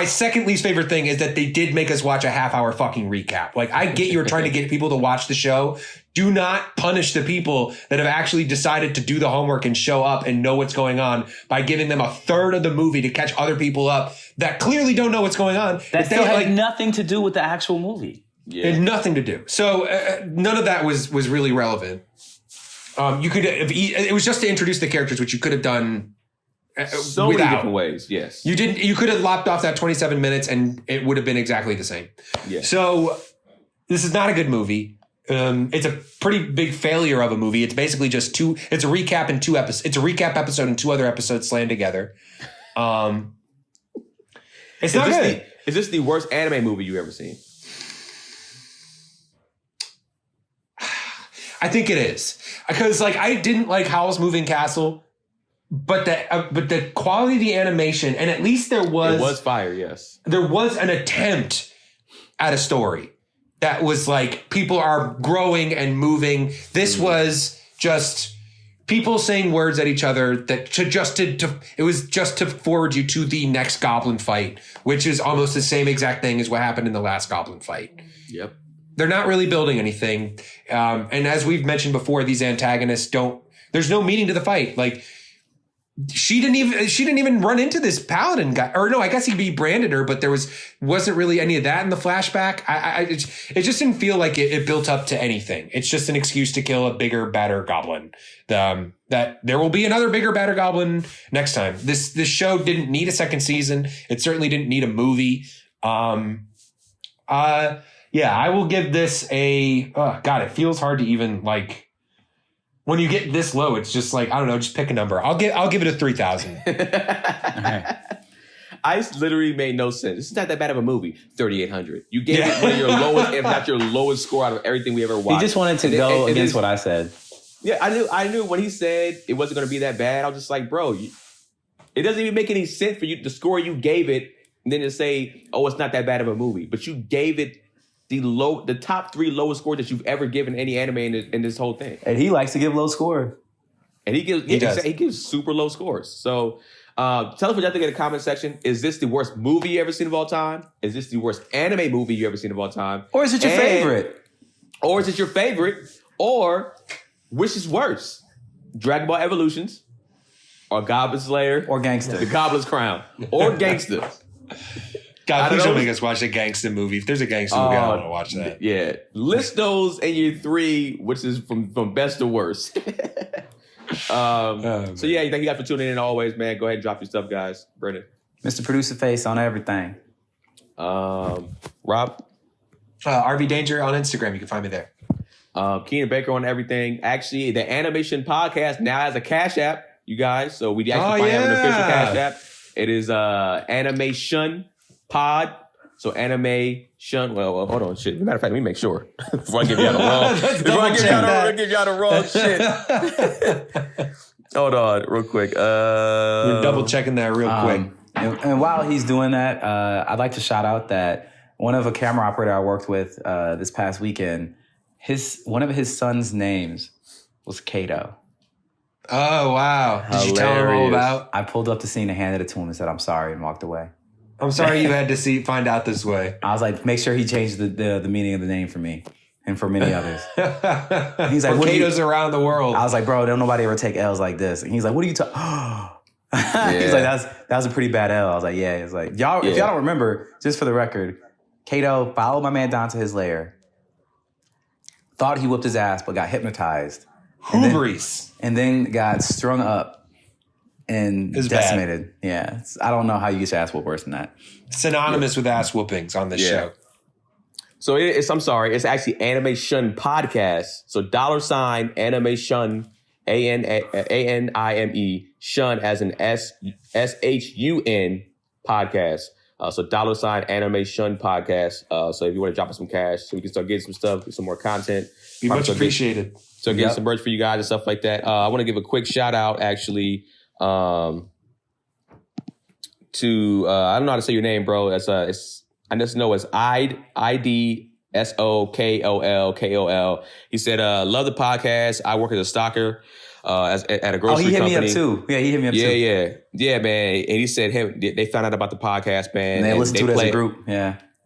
second least favorite thing is that they did make us watch a half-hour fucking recap. I get you're trying to get people to watch the show. Do not punish the people that have actually decided to do the homework and show up and know what's going on by giving them a third of the movie to catch other people up that clearly don't know what's going on. That still had nothing to do with the actual movie. Yeah. It had nothing to do. So none of that was really relevant. It was just to introduce the characters, which you could have done So many different ways. Yes. You could have lopped off that 27 minutes and it would have been exactly the same. Yeah. So this is not a good movie. It's a pretty big failure of a movie. It's basically just it's a recap in 2 episodes. It's a recap episode and 2 other episodes slammed together. It's not good. Is this the worst anime movie you've ever seen? I think it is. Because I didn't like Howl's Moving Castle, but the quality of the animation, and at least it was fire, yes. There was an attempt at a story that was people are growing and moving. This was just people saying words at each other that it was just to forward you to the next Goblin fight, which is almost the same exact thing as what happened in the last Goblin fight. Yep. They're not really building anything. And as we've mentioned before, these antagonists there's no meaning to the fight. She didn't even run into this paladin guy, or no, I guess he branded her, but there wasn't really any of that in the flashback. It just didn't feel like it built up to anything. It's just an excuse to kill a bigger, badder goblin. That there will be another bigger, badder goblin next time. This show didn't need a second season. It certainly didn't need a movie. I will give this God, it feels hard to even when you get this low, it's just I don't know, just pick a number. I'll give it a 3,000. Ice literally made no sense. This is not that bad of a movie. 3,800. You gave it one of your lowest, if not your lowest score out of everything we ever watched. He just wanted to go against what I said. Yeah, I knew when he said it wasn't going to be that bad. I was just like, bro, it doesn't even make any sense for you, the score you gave it, and then to say, oh, it's not that bad of a movie. But you gave it the top 3 lowest score that you've ever given any anime in this whole thing. And he likes to give low scores. And he gives super low scores. So tell us what you think in the comment section. Is this the worst movie you ever seen of all time? Is this the worst anime movie you ever seen of all time? Or is it your favorite? Or is it your favorite? Or which is worse? Dragon Ball Evolutions or Goblin Slayer? Or Gangsta. The Goblin's Crown. Or Gangsta. God, please don't make us watch a gangster movie. If there's a gangster movie, I don't want to watch that. Yeah. List those in your 3, which is from best to worst. So yeah, thank you guys for tuning in always, man. Go ahead and drop your stuff, guys. Brendan. Mr. Producer Face on everything. Rob. RV Danger on Instagram. You can find me there. Keenan Baker on everything. Actually, the Animeshun podcast now has a Cash App, you guys. So we actually have an official Cash App. It is Animeshun Pod. So Animeshun. Well, hold on, shit. As a matter of fact, let me make sure before I give y'all the wrong. Shit. Hold on, real quick. We're double checking that real quick. And while he's doing that, I'd like to shout out that one of a camera operator I worked with this past weekend, one of his son's names was Kato. Oh, wow. Did you tell him all about? I pulled up the scene and handed it to him and said, I'm sorry, and walked away. I'm sorry you had to find out this way. I was like, make sure he changed the meaning of the name for me and for many others. He's like, Kato's around the world. I was like, bro, don't nobody ever take L's like this. And he's like, what are you talking? He's like, that was a pretty bad L. I was like, yeah. It's like, if y'all don't remember, just for the record, Kato followed my man down to his lair, thought he whipped his ass, but got hypnotized. Hubris. And then got strung up and decimated. Bad. Yeah. I don't know how you get your ass whooped worse than that. Synonymous with ass whoopings on this show. So I'm sorry, it's actually Animeshun Podcast. So $ Animeshun, ANIME, Shun as an SHUN podcast. So $ Animeshun Podcast. So if you want to drop us some cash so we can start getting some stuff, some more content. Be much appreciated. So getting some merch for you guys and stuff like that. I want to give a quick shout out actually to I don't know how to say your name, bro. I just know it's IDSOKOLKOL. He said, love the podcast. I work as a stocker at a grocery company. He hit me up too. Yeah, he hit me up too. Yeah, man. And he said they found out about the podcast, man. And they listened to it as a group.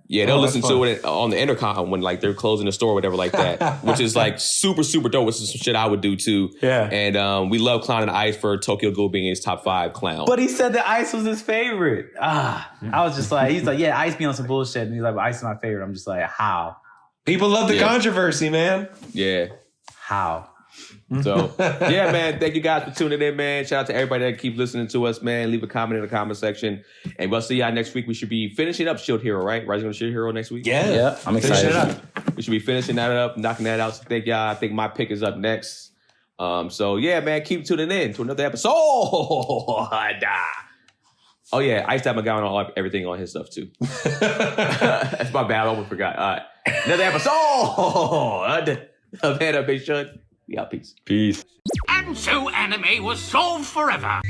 Yeah, they'll listen to it on the intercom when they're closing the store or whatever like that, which is super, super dope. Which is some shit I would do too. Yeah. And we love clowning Ice for Tokyo Ghoul being his top 5 clown. But he said that Ice was his favorite. I was just like, he's like, yeah, Ice be on some bullshit. And he's like, well, Ice is my favorite. I'm just like, how? People love the controversy, man. Yeah. How? So, yeah, man, thank you guys for tuning in, man. Shout out to everybody that keeps listening to us, man. Leave a comment in the comment section. And we'll see y'all next week. We should be finishing up Shield Hero, right? Rising on Shield Hero next week? Yeah. I'm excited. We should be finishing that up, knocking that out. So thank y'all. I think my pick is up next. So, yeah, man, keep tuning in to another episode. Oh, yeah, I used to have my guy on everything on his stuff, too. That's my bad. I almost forgot. All right. Another episode of Animeshun. We out. Peace. Peace. And so anime was solved forever.